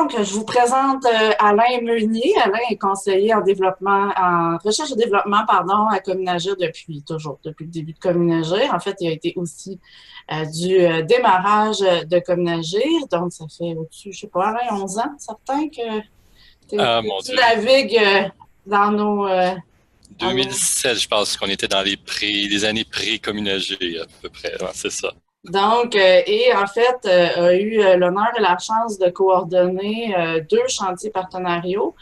Donc, je vous présente Alain Meunier. Alain est conseiller en recherche et développement, pardon, à Communagir depuis le début de Communagir. En fait, il a été aussi du démarrage de Communagir. Donc, ça fait au-dessus, je sais pas, Alain, 11 ans, certain que Ah, mon tu Dieu. navigues dans nos. 2007, je pense qu'on était dans les années pré-communagées, à peu près. Ouais, c'est ça. Donc, et en fait, a eu l'honneur et la chance de coordonner deux chantiers partenariaux.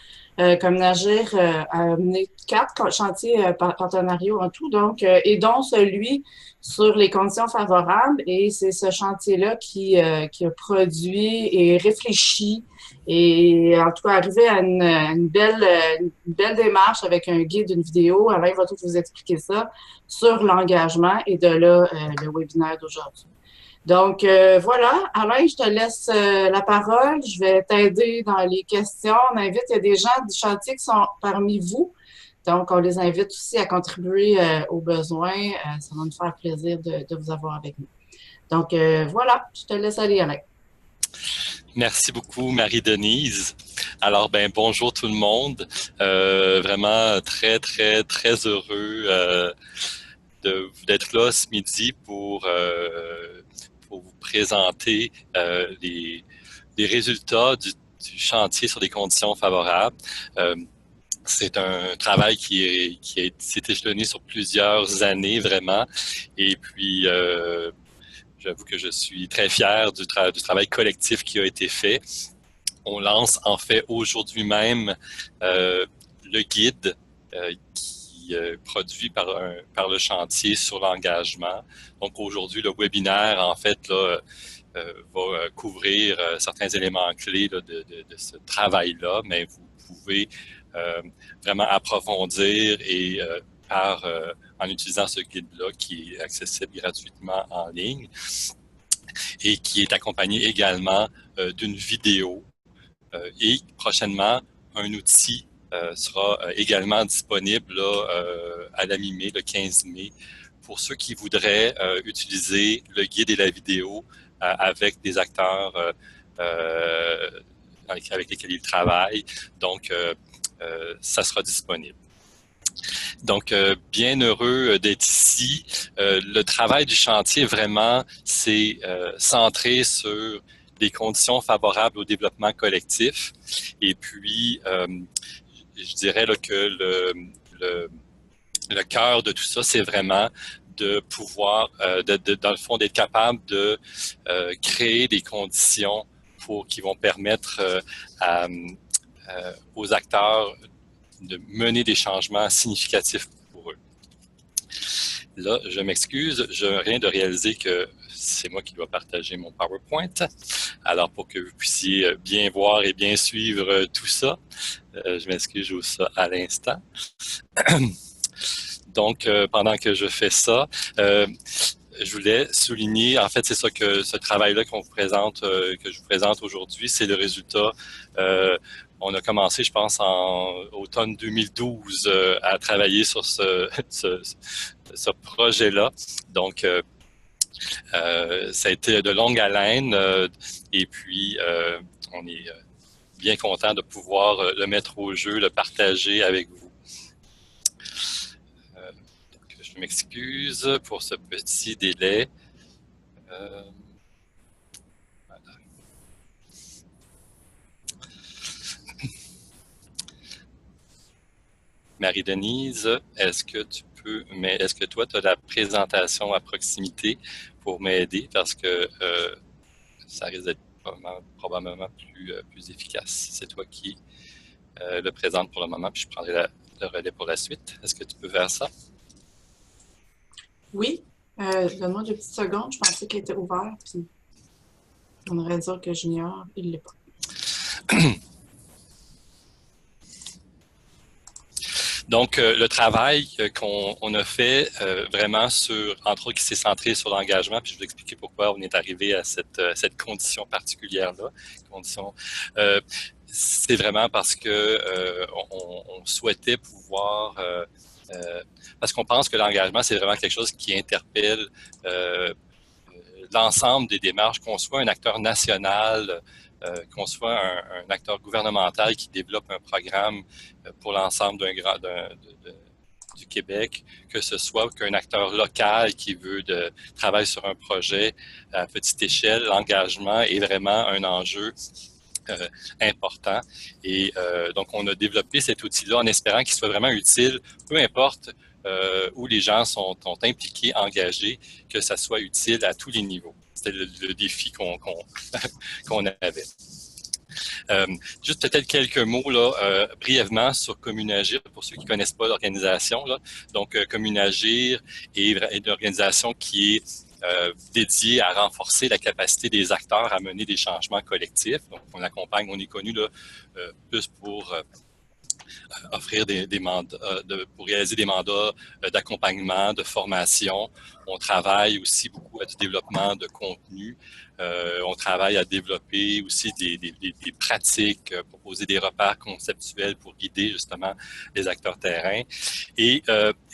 Comme Nagir a mené quatre chantiers partenariaux en tout, donc, et dont celui sur les conditions favorables. Et c'est ce chantier-là qui a produit et réfléchi et en tout cas arrivé à une belle démarche avec un guide, une vidéo. Alain va tout vous expliquer ça sur l'engagement et de là, le webinaire d'aujourd'hui. Donc, voilà. Alain, je te laisse la parole. Je vais t'aider dans les questions. On invite, il y a des gens du chantier qui sont parmi vous. Donc, on les invite aussi à contribuer aux besoins. Ça va nous faire plaisir de vous avoir avec nous. Donc, voilà. Je te laisse aller, Alain. Merci beaucoup, Marie-Denise. Alors, bonjour tout le monde. Vraiment très, très, très heureux d'être là ce midi pour vous présenter les résultats du chantier sur des conditions favorables. C'est un travail s'est échelonné sur plusieurs années, vraiment. Et puis, j'avoue que je suis très fier du travail collectif qui a été fait. On lance en fait aujourd'hui même le guide qui est produit par le chantier sur l'engagement. Donc aujourd'hui, le webinaire, en fait, là, va couvrir certains éléments clés là, de ce travail-là, mais vous pouvez vraiment approfondir et en utilisant ce guide-là qui est accessible gratuitement en ligne et qui est accompagné également d'une vidéo et prochainement un outil sera également disponible là, à la mi-mai, le 15 mai, pour ceux qui voudraient utiliser le guide et la vidéo avec des acteurs avec lesquels ils travaillent. Donc, ça sera disponible. Donc, bien heureux d'être ici. Le travail du chantier, vraiment, c'est centré sur des conditions favorables au développement collectif. Et puis, je dirais là, que le cœur de tout ça, c'est vraiment de pouvoir, dans le fond, d'être capable de créer des conditions qui vont permettre aux acteurs de mener des changements significatifs pour eux. Là, je m'excuse, je viens de réaliser que c'est moi qui dois partager mon PowerPoint. Alors, pour que vous puissiez bien voir et bien suivre tout ça, je m'excuse, j'ouvre ça à l'instant. Donc, pendant que je fais ça, je voulais souligner, en fait, c'est ça que ce travail-là que je vous présente aujourd'hui, c'est le résultat. On a commencé, je pense, en automne 2012 à travailler sur ce projet-là. Donc, ça a été de longue haleine et puis on est bien content de pouvoir le mettre au jeu, le partager avec vous. Donc, je m'excuse pour ce petit délai. Voilà. Marie-Denise, est-ce que toi, tu as la présentation à proximité pour m'aider parce que ça risque d'être probablement plus efficace. C'est toi qui le présente pour le moment, puis je prendrai le relais pour la suite. Est-ce que tu peux faire ça? Oui. Donne-moi 2 petites secondes. Je pensais qu'il était ouvert, puis on aurait dit que j'ignore. Il ne l'est pas. Donc, le travail qu'on a fait vraiment entre autres, qui s'est centré sur l'engagement, puis je vais expliquer pourquoi on est arrivé à cette condition particulière-là. C'est vraiment parce que on souhaitait pouvoir, parce qu'on pense que l'engagement, c'est vraiment quelque chose qui interpelle l'ensemble des démarches, qu'on soit un acteur national qu'on soit un acteur gouvernemental qui développe un programme pour l'ensemble du Québec, que ce soit qu'un acteur local qui veut travailler sur un projet à petite échelle, l'engagement est vraiment un enjeu important. Et donc, on a développé cet outil-là en espérant qu'il soit vraiment utile, peu importe où les gens sont impliqués, engagés, que ça soit utile à tous les niveaux. C'était le défi qu'on avait. Juste peut-être quelques mots là, brièvement sur Communagir pour ceux qui ne connaissent pas l'organisation. Donc, Communagir est une organisation qui est dédiée à renforcer la capacité des acteurs à mener des changements collectifs. Donc, on accompagne, on est connu là, plus pour offrir des mandats, pour réaliser des mandats d'accompagnement, de formation. On travaille aussi beaucoup à du développement de contenu. On travaille à développer aussi des pratiques, proposer des repères conceptuels pour guider justement les acteurs terrain. Et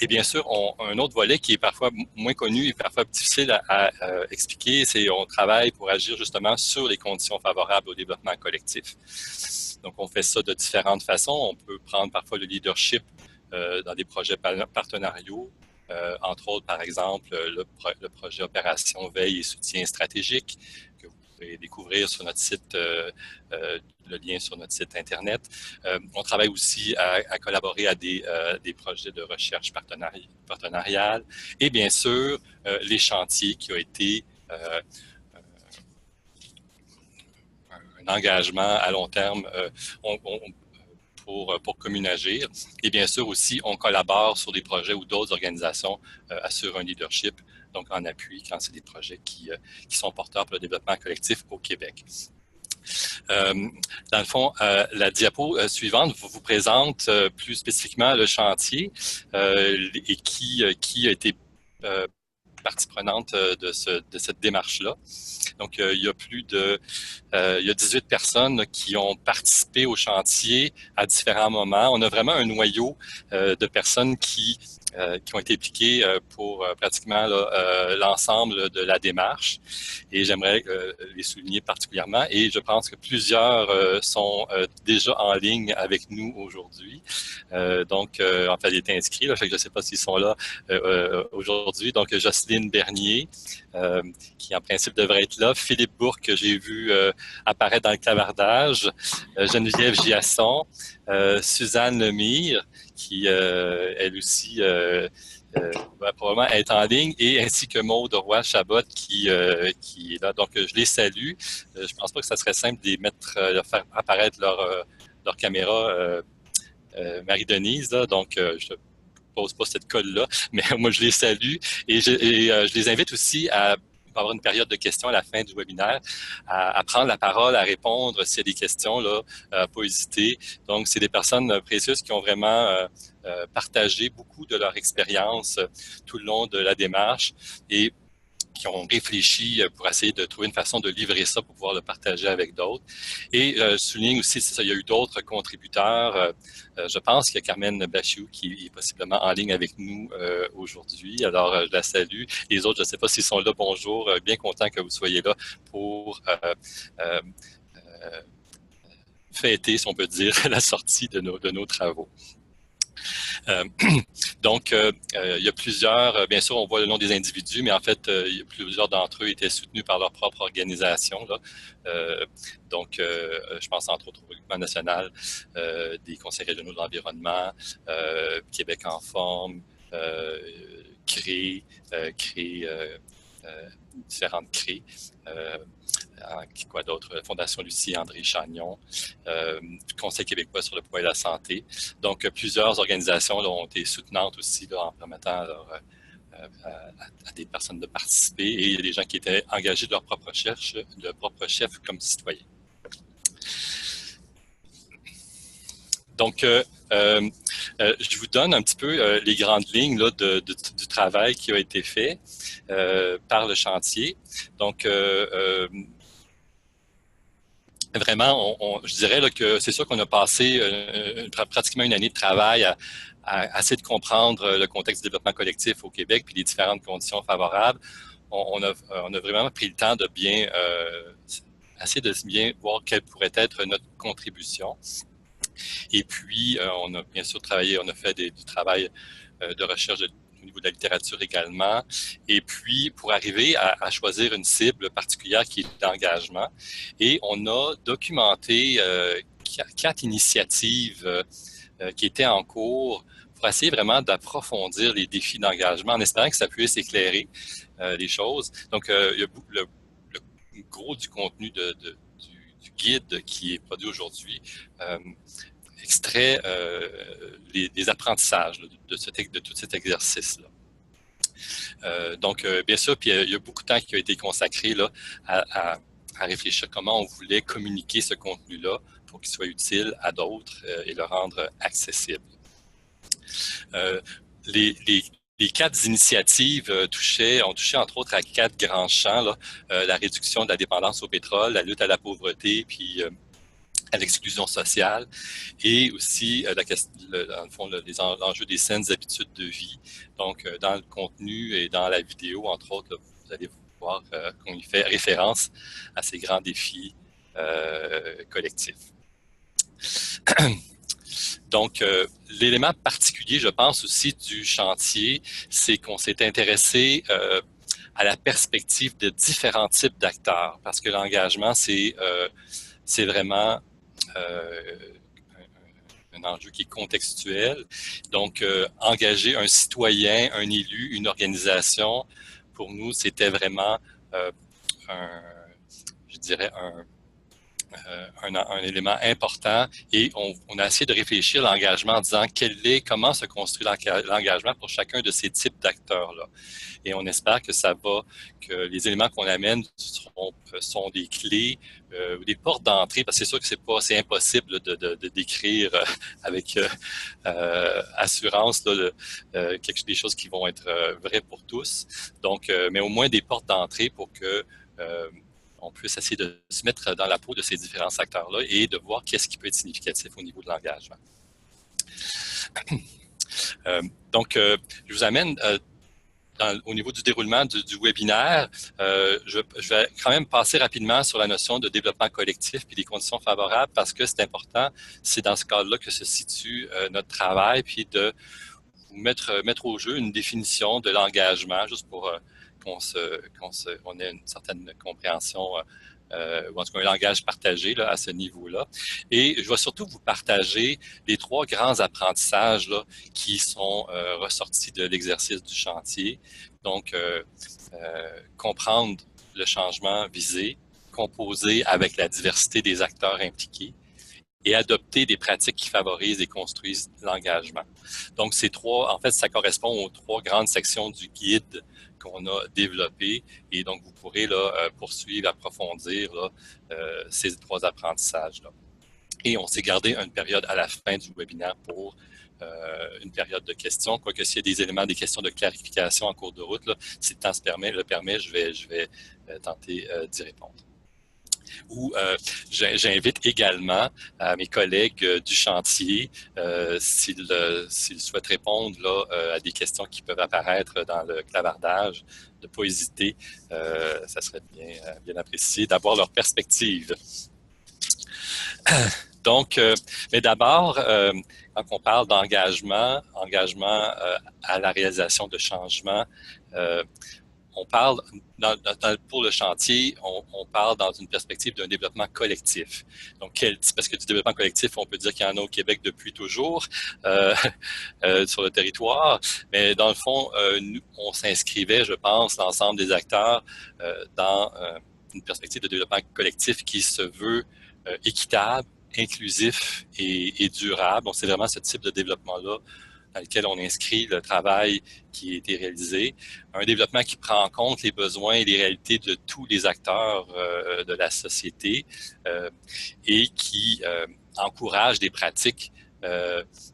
bien sûr, un autre volet qui est parfois moins connu et parfois difficile à expliquer, c'est on travaille pour agir justement sur les conditions favorables au développement collectif. Donc, on fait ça de différentes façons. On peut prendre parfois le leadership dans des projets partenariaux, entre autres, par exemple, le projet Opération Veille et Soutien Stratégique, que vous pouvez découvrir sur notre site, le lien sur notre site Internet. On travaille aussi à collaborer à des projets de recherche partenariale et bien sûr, les chantiers qui ont été un engagement à long terme pour Communagir. Et bien sûr aussi, on collabore sur des projets où d'autres organisations assurent un leadership, donc en appui quand c'est des projets qui sont porteurs pour le développement collectif au Québec. Dans le fond, la diapo suivante vous présente plus spécifiquement le chantier et qui a été partie prenante de cette démarche-là. Donc, il y a 18 personnes là, qui ont participé au chantier à différents moments. On a vraiment un noyau de personnes qui ont été impliquées pour pratiquement l'ensemble de la démarche. Et j'aimerais les souligner particulièrement. Et je pense que plusieurs sont déjà en ligne avec nous aujourd'hui. Donc, en fait, ils étaient inscrits. Là, fait que je ne sais pas s'ils sont là aujourd'hui. Donc, Jocelyne Bernier, qui en principe devrait être là. Philippe Bourque, que j'ai vu apparaître dans le clavardage. Geneviève Giasson. Suzanne Lemire, qui, elle aussi, va probablement être en ligne, et ainsi que Maude Roy-Chabot, qui est là. Donc, je les salue. Je pense pas que ça serait simple de les mettre, de faire apparaître leur caméra, Marie-Denise, là. Donc, je ne pose pas cette colle-là, mais moi, je les salue. Et je les invite aussi à avoir une période de questions à la fin du webinaire, à prendre la parole, à répondre s'il y a des questions, là, pas hésiter. Donc, c'est des personnes précieuses qui ont vraiment partagé beaucoup de leur expérience tout le long de la démarche et qui ont réfléchi pour essayer de trouver une façon de livrer ça pour pouvoir le partager avec d'autres. Et je souligne aussi, c'est ça, il y a eu d'autres contributeurs. Je pense qu'il y a Carmen Bachiou qui est possiblement en ligne avec nous aujourd'hui. Alors, je la salue. Les autres, je ne sais pas s'ils sont là. Bonjour. Bien content que vous soyez là pour fêter, si on peut dire, la sortie de nos travaux. Donc, il y a plusieurs, bien sûr, on voit le nom des individus, mais en fait, plusieurs d'entre eux étaient soutenus par leur propre organisation. Là. Donc, je pense entre autres au Regroupement national des conseils régionaux de l'environnement, Québec en forme, différentes CRÉ, quoi d'autre, Fondation Lucie André Chagnon, Conseil québécois sur le poids et la santé. Donc, plusieurs organisations là, ont été soutenantes aussi là, en permettant à des personnes de participer, et il y a des gens qui étaient engagés de leur propre chef comme citoyens. Donc, je vous donne un petit peu les grandes lignes là, du travail qui a été fait par le chantier. Donc, vraiment, je dirais là, que c'est sûr qu'on a passé pratiquement une année de travail à essayer de comprendre le contexte du développement collectif au Québec puis les différentes conditions favorables. On a vraiment pris le temps de bien essayer de bien voir quelle pourrait être notre contribution. Et puis, on a bien sûr travaillé, on a fait du travail de recherche au niveau de la littérature également. Et puis, pour arriver à choisir une cible particulière qui est l'engagement. Et on a documenté 4 initiatives qui étaient en cours pour essayer vraiment d'approfondir les défis d'engagement en espérant que ça puisse éclairer les choses. Donc, il y a le gros du contenu du guide qui est produit aujourd'hui extrait les apprentissages de tout cet exercice-là. Donc, bien sûr, puis il y a beaucoup de temps qui a été consacré là, à réfléchir comment on voulait communiquer ce contenu-là pour qu'il soit utile à d'autres et le rendre accessible. Les 4 initiatives ont touché entre autres à 4 grands champs, là, la réduction de la dépendance au pétrole, la lutte à la pauvreté, puis à l'exclusion sociale, et aussi dans le fond, l'enjeu des saines habitudes de vie. Donc, dans le contenu et dans la vidéo, entre autres, là, vous allez voir qu'on y fait référence à ces grands défis collectifs. Donc, l'élément particulier, je pense aussi, du chantier, c'est qu'on s'est intéressé à la perspective de différents types d'acteurs, parce que l'engagement, c'est vraiment un enjeu qui est contextuel. Donc, engager un citoyen, un élu, une organisation, pour nous, c'était vraiment je dirais, un élément important, et on a essayé de réfléchir l'engagement en disant comment se construit l'engagement pour chacun de ces types d'acteurs-là. Et on espère que que les éléments qu'on amène sont des clés ou des portes d'entrée, parce que c'est sûr que c'est impossible de décrire avec assurance là, des choses qui vont être vraies pour tous. Donc, mais au moins des portes d'entrée pour que on puisse essayer de se mettre dans la peau de ces différents acteurs-là et de voir qu'est-ce qui peut être significatif au niveau de l'engagement. Donc, je vous amène au niveau du déroulement du webinaire. Je vais quand même passer rapidement sur la notion de développement collectif puis les conditions favorables, parce que c'est important. C'est dans ce cadre-là que se situe notre travail, puis de vous mettre au jeu une définition de l'engagement, juste pour qu'on ait une certaine compréhension, ou en tout cas un langage partagé là, à ce niveau-là. Et je vais surtout vous partager les 3 grands apprentissages là, qui sont ressortis de l'exercice du chantier. Donc, comprendre le changement visé, composer avec la diversité des acteurs impliqués, et adopter des pratiques qui favorisent et construisent l'engagement. Donc, en fait, ça correspond aux 3 grandes sections du guide qu'on a développé, et donc vous pourrez là, poursuivre, approfondir là, ces 3 apprentissages-là. Et on s'est gardé une période à la fin du webinaire pour une période de questions, quoique s'il y a des éléments, des questions de clarification en cours de route, là, si le temps le permet, je vais tenter d'y répondre. J'invite également mes collègues du chantier, s'ils souhaitent répondre là, à des questions qui peuvent apparaître dans le clavardage, de ne pas hésiter. Ça serait bien apprécié d'avoir leur perspective. Donc, mais d'abord, quand on parle d'engagement à la réalisation de changements, on parle, pour le chantier, on parle dans une perspective d'un développement collectif. Donc, parce que du développement collectif, on peut dire qu'il y en a au Québec depuis toujours sur le territoire, mais dans le fond, on s'inscrivait, je pense, l'ensemble des acteurs dans une perspective de développement collectif qui se veut équitable, inclusif et durable. Donc, c'est vraiment ce type de développement-là dans lequel on inscrit le travail qui a été réalisé. Un développement qui prend en compte les besoins et les réalités de tous les acteurs de la société et qui encourage des pratiques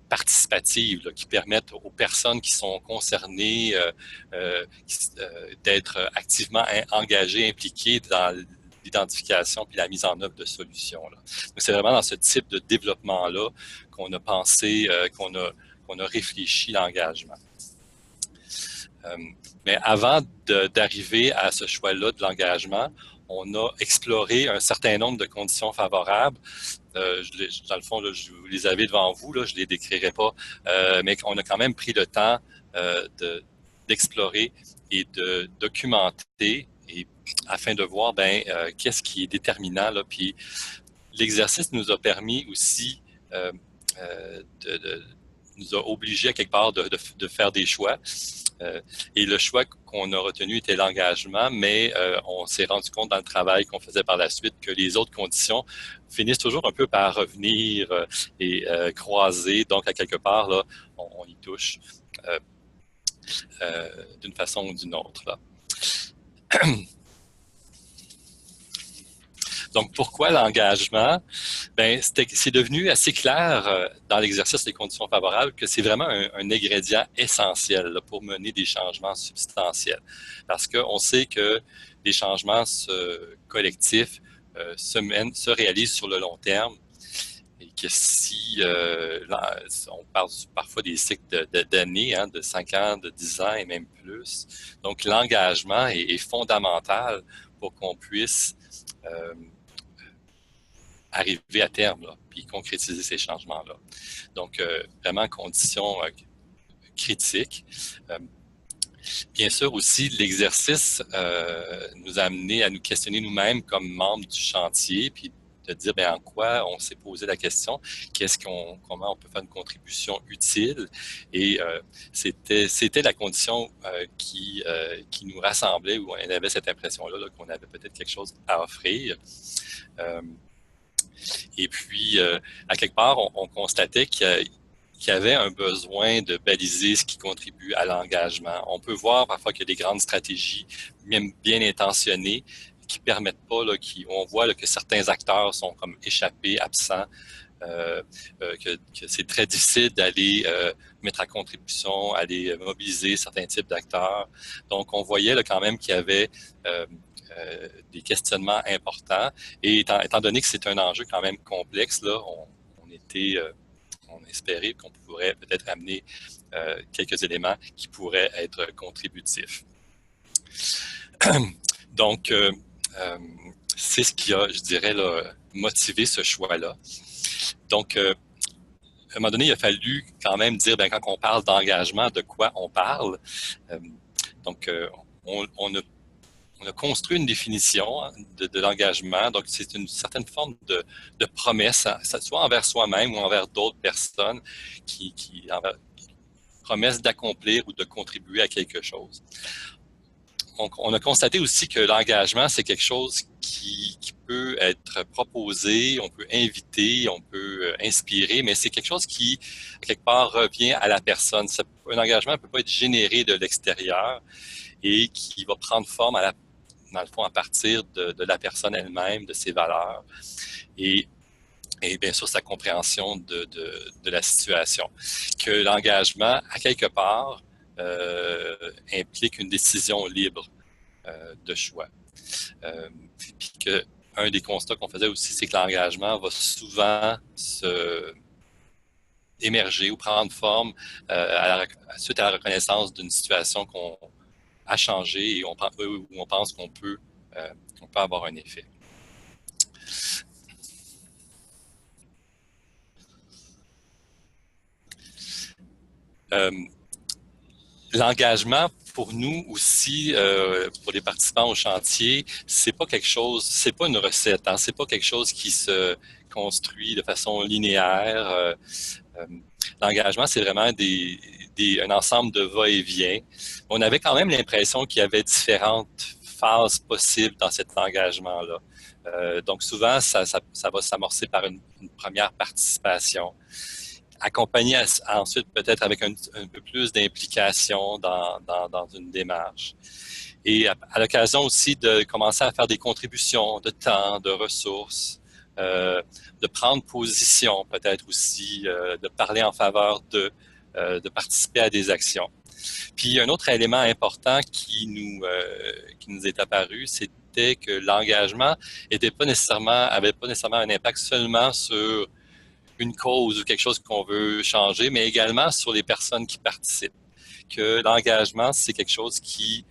participatives là, qui permettent aux personnes qui sont concernées d'être activement engagées, impliquées dans l'identification puis la mise en œuvre de solutions. Là. Donc, c'est vraiment dans ce type de développement-là qu'on a pensé, qu'on a réfléchi l'engagement. Mais avant d'arriver à ce choix-là de l'engagement, on a exploré un certain nombre de conditions favorables. Dans le fond, là, vous les avez devant vous, là, je ne les décrirai pas, mais on a quand même pris le temps d'explorer et de documenter et afin de voir qu'est-ce qui est déterminant. Là, puis l'exercice nous a permis aussi nous a obligés à quelque part de faire des choix. Et le choix qu'on a retenu était l'engagement, mais on s'est rendu compte dans le travail qu'on faisait par la suite que les autres conditions finissent toujours un peu par revenir et croiser. Donc, à quelque part, là, on y touche d'une façon ou d'une autre. Là. Donc, pourquoi l'engagement? C'est devenu assez clair dans l'exercice des conditions favorables que c'est vraiment un ingrédient essentiel là, pour mener des changements substantiels. Parce qu'on sait que les changements collectifs se réalisent sur le long terme et que si on parle parfois des cycles d'années, hein, de 5 ans, de 10 ans et même plus. Donc, l'engagement est fondamental pour qu'on puisse arriver à terme, là, puis concrétiser ces changements-là. Donc, vraiment, conditions critiques. Bien sûr, aussi, l'exercice nous a amené à nous questionner nous-mêmes comme membres du chantier, puis de dire en quoi on s'est posé la question, comment on peut faire une contribution utile. Et c'était la condition qui nous rassemblait, où on avait cette impression-là là, qu'on avait peut-être quelque chose à offrir. Et puis, à quelque part, on constatait qu'il y avait un besoin de baliser ce qui contribue à l'engagement. On peut voir parfois qu'il y a des grandes stratégies, même bien intentionnées, qui permettent pas, là, on voit là, que certains acteurs sont comme échappés, absents, que c'est très difficile d'aller mettre à contribution, aller mobiliser certains types d'acteurs. Donc, on voyait là, quand même qu'il y avait des questionnements importants. Et étant donné que c'est un enjeu quand même complexe, là, on espérait qu'on pourrait peut-être amener quelques éléments qui pourraient être contributifs. Donc, c'est ce qui a, je dirais, là, motivé ce choix-là. Donc, à un moment donné, il a fallu quand même dire, quand on parle d'engagement, de quoi on parle. Donc, on a construit une définition de l'engagement. Donc, c'est une certaine forme de promesse, soit envers soi-même ou envers d'autres personnes promesse d'accomplir ou de contribuer à quelque chose. On a constaté aussi que l'engagement, c'est quelque chose qui peut être proposé, on peut inviter, on peut inspirer, mais c'est quelque chose qui, quelque part, revient à la personne. Un engagement ne peut pas être généré de l'extérieur et qui va prendre forme dans le fond, à partir de la personne elle-même, de ses valeurs et bien sûr sa compréhension de la situation. Que l'engagement, à quelque part, implique une décision libre de choix. Puis que un des constats qu'on faisait aussi, c'est que l'engagement va souvent émerger ou prendre forme suite à la reconnaissance d'une situation qu'on a changé et où on pense qu'on peut avoir un effet. L'engagement, pour nous aussi, pour les participants au chantier, c'est pas une recette, hein, c'est pas quelque chose qui se construit de façon linéaire. L'engagement, c'est vraiment un ensemble de va-et-vient. On avait quand même l'impression qu'il y avait différentes phases possibles dans cet engagement-là. Donc souvent, ça va s'amorcer par une première participation, accompagné ensuite peut-être avec un peu plus d'implication dans une démarche. Et à l'occasion aussi de commencer à faire des contributions de temps, de ressources, de prendre position peut-être aussi, de parler en faveur de participer à des actions. Puis un autre élément important qui nous est apparu, c'était que l'engagement avait pas nécessairement un impact seulement sur une cause ou quelque chose qu'on veut changer, mais également sur les personnes qui participent. Que l'engagement, c'est quelque chose qui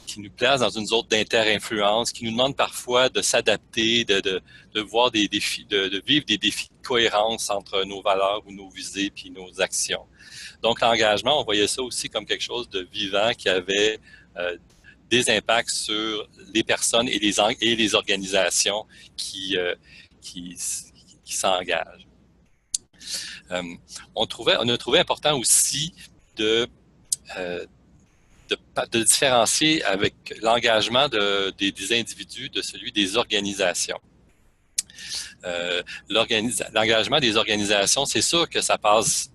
qui nous place dans une zone d'inter-influence, qui nous demande parfois de s'adapter, de voir des défis, de vivre des défis de cohérence entre nos valeurs ou nos visées puis nos actions. Donc, l'engagement, on voyait ça aussi comme quelque chose de vivant qui avait des impacts sur les personnes et les organisations qui s'engagent. On a trouvé important aussi de différencier avec l'engagement des individus de celui des organisations. L'engagement des organisations, c'est sûr que ça passe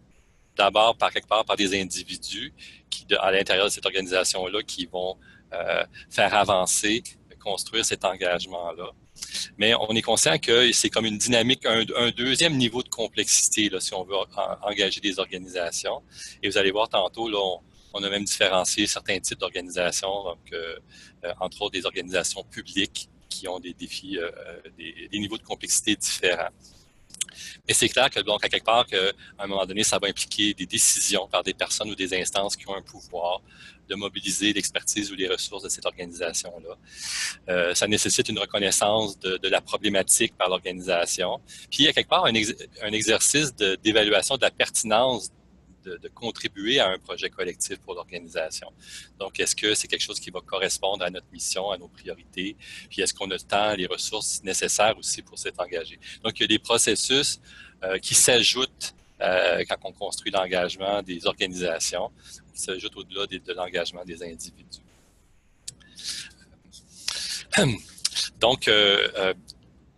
d'abord quelque part par des individus qui, à l'intérieur de cette organisation-là, qui vont faire avancer, construire cet engagement-là. Mais on est conscient que c'est comme une dynamique, un deuxième niveau de complexité, là, si on veut engager des organisations. Et vous allez voir tantôt, là, on a même différencié certains types d'organisations, donc entre autres des organisations publiques qui ont des défis, des niveaux de complexité différents. Mais c'est clair que, donc, à quelque part, qu'à un moment donné, ça va impliquer des décisions par des personnes ou des instances qui ont un pouvoir de mobiliser l'expertise ou les ressources de cette organisation-là. Ça nécessite une reconnaissance de la problématique par l'organisation. Puis, à quelque part, un exercice d'évaluation de la pertinence de contribuer à un projet collectif pour l'organisation. Donc, est-ce que c'est quelque chose qui va correspondre à notre mission, à nos priorités? Puis, est-ce qu'on a le temps, les ressources nécessaires aussi pour s'être engagé? Donc, il y a des processus qui s'ajoutent quand on construit l'engagement des organisations, qui s'ajoutent au-delà de l'engagement des individus. Donc,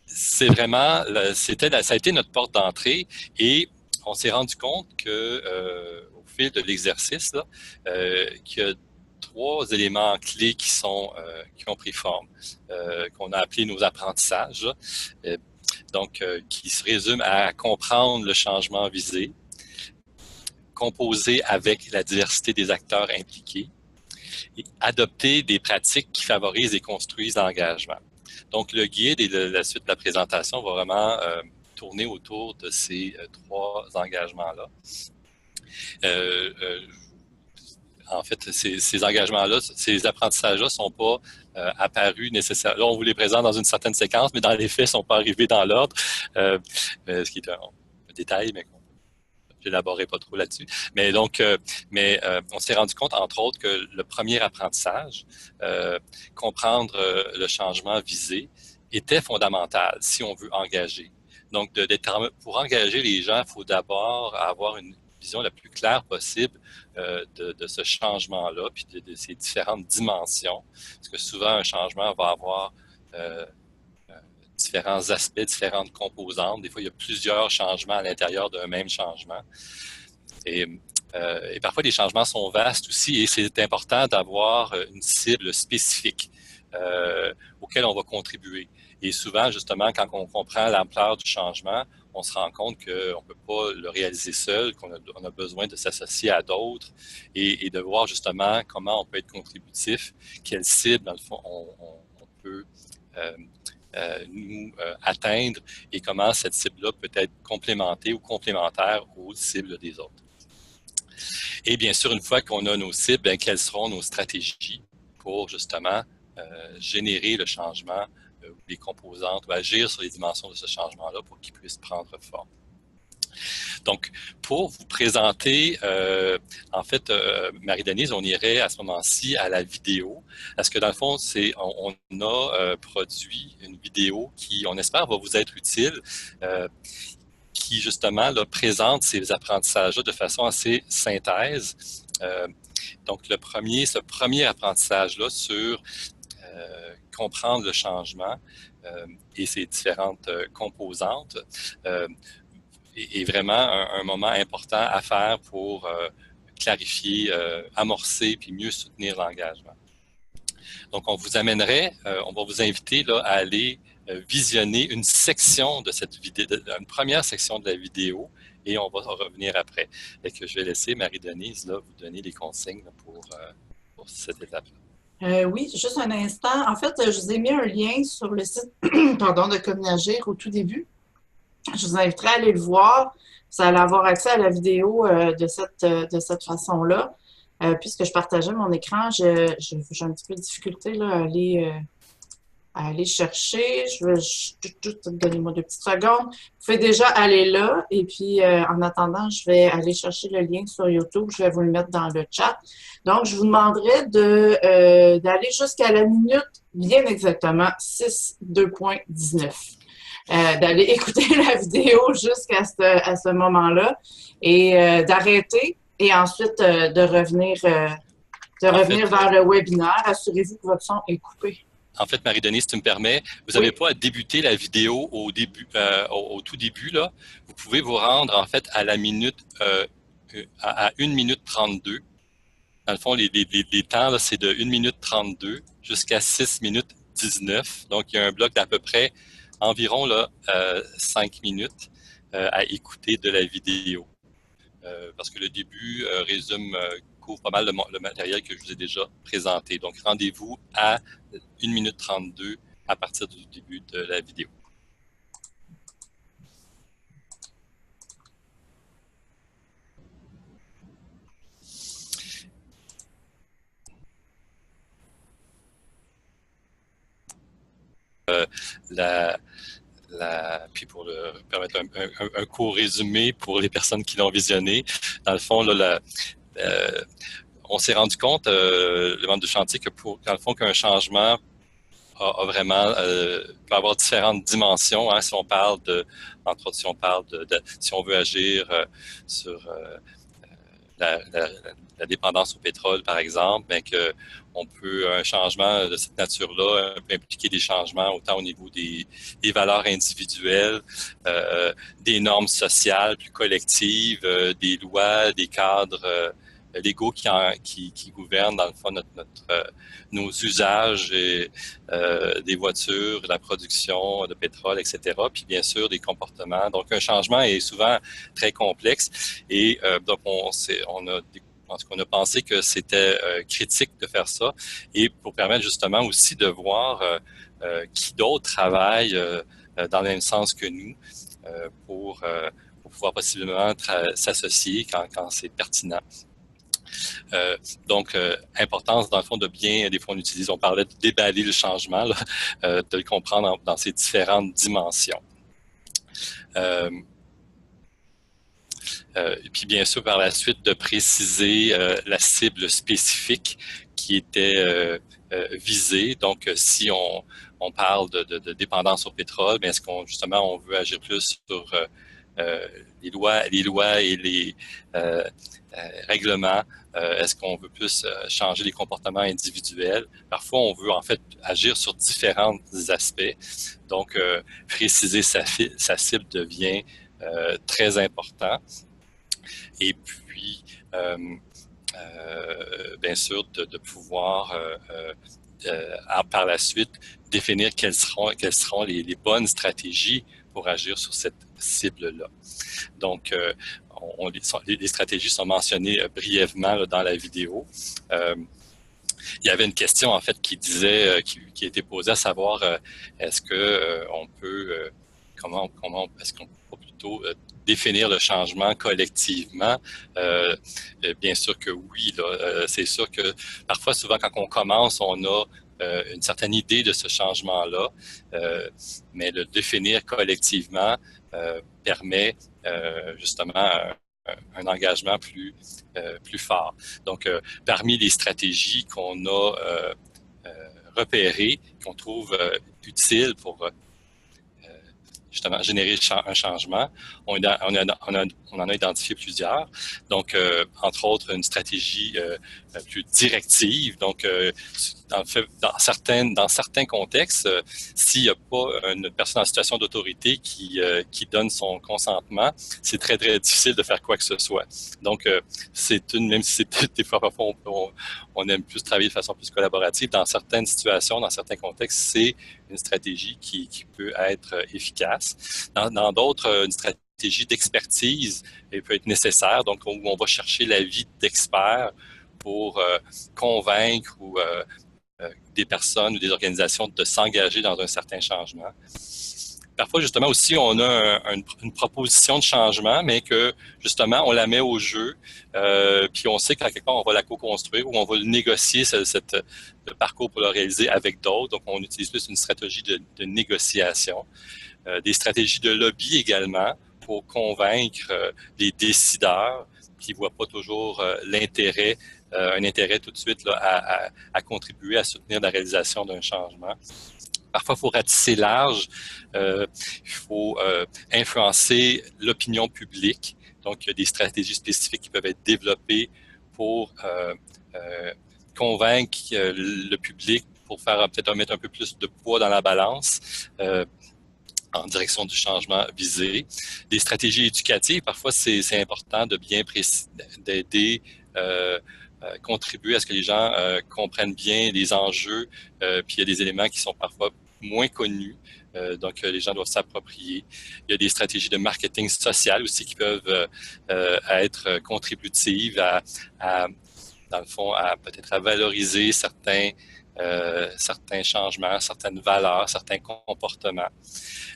c'est vraiment, ça a été notre porte d'entrée et on s'est rendu compte que au fil de l'exercice, qu'il y a 3 éléments clés qui ont pris forme, qu'on a appelé nos apprentissages, qui se résument à comprendre le changement visé, composer avec la diversité des acteurs impliqués et adopter des pratiques qui favorisent et construisent l'engagement. Donc, le guide et la suite de la présentation va vraiment tourner autour de ces 3 engagements-là. En fait, ces engagements-là, ces apprentissages-là ne sont pas apparus nécessairement. Là, on vous les présente dans une certaine séquence, mais dans les faits, ils ne sont pas arrivés dans l'ordre, ce qui est un détail, mais je n'élaborerai pas trop là-dessus. Mais donc, on s'est rendu compte, entre autres, que le premier apprentissage, comprendre le changement visé, était fondamental si on veut engager. Donc, pour engager les gens, il faut d'abord avoir une vision la plus claire possible de ce changement-là, puis de ces différentes dimensions. Parce que souvent, un changement va avoir différents aspects, différentes composantes. Des fois, il y a plusieurs changements à l'intérieur d'un même changement. Et parfois, les changements sont vastes aussi, et c'est important d'avoir une cible spécifique auquel on va contribuer. Et souvent, justement, quand on comprend l'ampleur du changement, on se rend compte qu'on ne peut pas le réaliser seul, qu'on a besoin de s'associer à d'autres et de voir justement comment on peut être contributif, quelle cible, dans le fond, on peut nous atteindre et comment cette cible-là peut être complémentée ou complémentaire aux cibles des autres. Et bien sûr, une fois qu'on a nos cibles, quelles seront nos stratégies pour justement générer le changement les composantes ou agir sur les dimensions de ce changement-là pour qu'il puisse prendre forme. Donc, pour vous présenter, en fait, Marie-Denise, on irait à ce moment-ci à la vidéo. Parce que dans le fond, on a produit une vidéo qui, on espère, va vous être utile, qui justement là, présente ces apprentissages-là de façon assez synthèse. Donc, ce premier apprentissage-là sur comprendre le changement et ses différentes composantes est vraiment un moment important à faire pour clarifier, amorcer puis mieux soutenir l'engagement. Donc, on va vous inviter là, à aller visionner une section de cette vidéo, une première section de la vidéo, et on va revenir après. Et que je vais laisser Marie-Denise là vous donner les consignes là, pour cette étape-là. Oui, juste un instant. En fait, je vous ai mis un lien sur le site pardon, de Communagir au tout début. Je vous inviterai à aller le voir. Vous allez avoir accès à la vidéo de cette façon-là. puisque je partageais mon écran, j'ai un petit peu de difficulté là, à aller chercher. Je veux juste donnez-moi 2 petites secondes. Vous pouvez déjà aller là et puis en attendant, je vais aller chercher le lien sur YouTube. Je vais vous le mettre dans le chat. Donc, je vous demanderai d'aller jusqu'à la minute, bien exactement, 6:2.19. D'aller écouter la vidéo jusqu'à ce moment-là et d'arrêter et ensuite de revenir vers le webinaire. Assurez-vous que votre son est coupé. En fait, Marie-Denise, si tu me permets, vous n'avez pas à débuter la vidéo au début, au tout début, là. Vous pouvez vous rendre, en fait, à la minute, à 1 minute 32. Dans le fond, les temps, c'est de 1 minute 32 jusqu'à 6 minutes 19. Donc, il y a un bloc d'à peu près environ là, 5 minutes à écouter de la vidéo. Parce que le début couvre pas mal le matériel que je vous ai déjà présenté. Donc, rendez-vous à 1 minute 32 à partir du début de la vidéo. Puis pour permettre un court résumé pour les personnes qui l'ont visionné, dans le fond, là, on s'est rendu compte, le membre du chantier, que dans le fond, qu'un changement a vraiment peut avoir différentes dimensions. Hein, si on parle entre autres, si on parle si on veut agir sur la dépendance au pétrole, par exemple, bien que un changement de cette nature-là peut impliquer des changements autant au niveau des valeurs individuelles, des normes sociales plus collectives, des lois, des cadres légaux qui gouvernent dans le fond nos usages des voitures, la production de pétrole, etc. Puis bien sûr des comportements. Donc un changement est souvent très complexe et donc on a pensé que c'était critique de faire ça et pour permettre justement aussi de voir qui d'autres travaillent dans le même sens que nous pour pouvoir possiblement s'associer quand c'est pertinent. Donc, importance dans le fond des fois on parlait de déballer le changement, là, de le comprendre dans ses différentes dimensions. Et puis bien sûr par la suite de préciser la cible spécifique qui était visée. Donc si on parle de dépendance au pétrole, bien est-ce qu'on justement on veut agir plus sur les lois et les règlements? Est-ce qu'on veut plus changer les comportements individuels? Parfois, on veut en fait agir sur différents aspects. Donc, préciser sa cible devient très important. Et puis, bien sûr, de pouvoir par la suite définir quelles seront les bonnes stratégies pour agir sur cette cible-là. Donc, les stratégies sont mentionnées brièvement là, dans la vidéo. Il y avait une question en fait qui disait, qui a été posée à savoir est-ce que on peut, est-ce qu'on peut plutôt définir le changement collectivement? Bien sûr que oui. C'est sûr que parfois, souvent, quand on commence, on a une certaine idée de ce changement-là, mais le définir collectivement permet justement un engagement plus fort. Donc, parmi les stratégies qu'on a repérées, qu'on trouve utiles pour justement générer un changement, on en a identifié plusieurs. Donc, entre autres, une stratégie plus directive. Donc, dans certains contextes, s'il n'y a pas une personne en situation d'autorité qui donne son consentement, c'est très, très difficile de faire quoi que ce soit. Donc, même si c'est des fois, parfois, on aime plus travailler de façon plus collaborative, dans certaines situations, dans certains contextes, c'est une stratégie qui peut être efficace. Dans d'autres, une stratégie d'expertise peut être nécessaire, donc où on va chercher l'avis d'experts pour convaincre des personnes ou des organisations de s'engager dans un certain changement. parfois, justement, aussi, on a une proposition de changement, mais que, justement, on la met au jeu, puis on sait qu'à quelque part, on va la co-construire ou on va négocier le parcours pour le réaliser avec d'autres. Donc, on utilise plus une stratégie de négociation. Des stratégies de lobby également pour convaincre les décideurs qui ne voient pas toujours l'intérêt, un intérêt tout de suite là, à contribuer à soutenir la réalisation d'un changement. Parfois, il faut ratisser large, il faut influencer l'opinion publique. Donc, il y a des stratégies spécifiques qui peuvent être développées pour convaincre le public, pour faire peut-être mettre un peu plus de poids dans la balance en direction du changement visé. Des stratégies éducatives, parfois, c'est important de bien d'aider contribuer à ce que les gens comprennent bien les enjeux, puis il y a des éléments qui sont parfois moins connus, donc les gens doivent s'approprier. Il y a des stratégies de marketing social aussi qui peuvent être contributives dans le fond, peut-être à valoriser certains changements, certaines valeurs, certains comportements.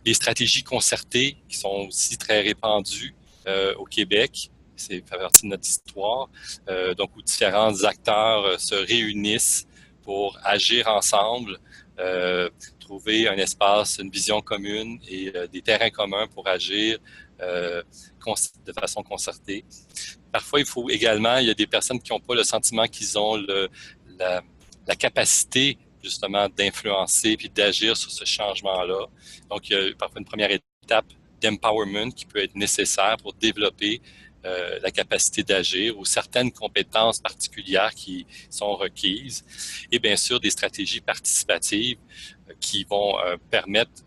Les stratégies concertées qui sont aussi très répandues au Québec, c'est fait partie de notre histoire, donc où différents acteurs se réunissent pour agir ensemble, trouver un espace, une vision commune et des terrains communs pour agir de façon concertée. Parfois, il y a des personnes qui n'ont pas le sentiment qu'ils ont la capacité justement d'influencer puis d'agir sur ce changement-là. Donc, il y a parfois une première étape d'empowerment qui peut être nécessaire pour développer la capacité d'agir ou certaines compétences particulières qui sont requises. Et bien sûr, des stratégies participatives qui vont permettre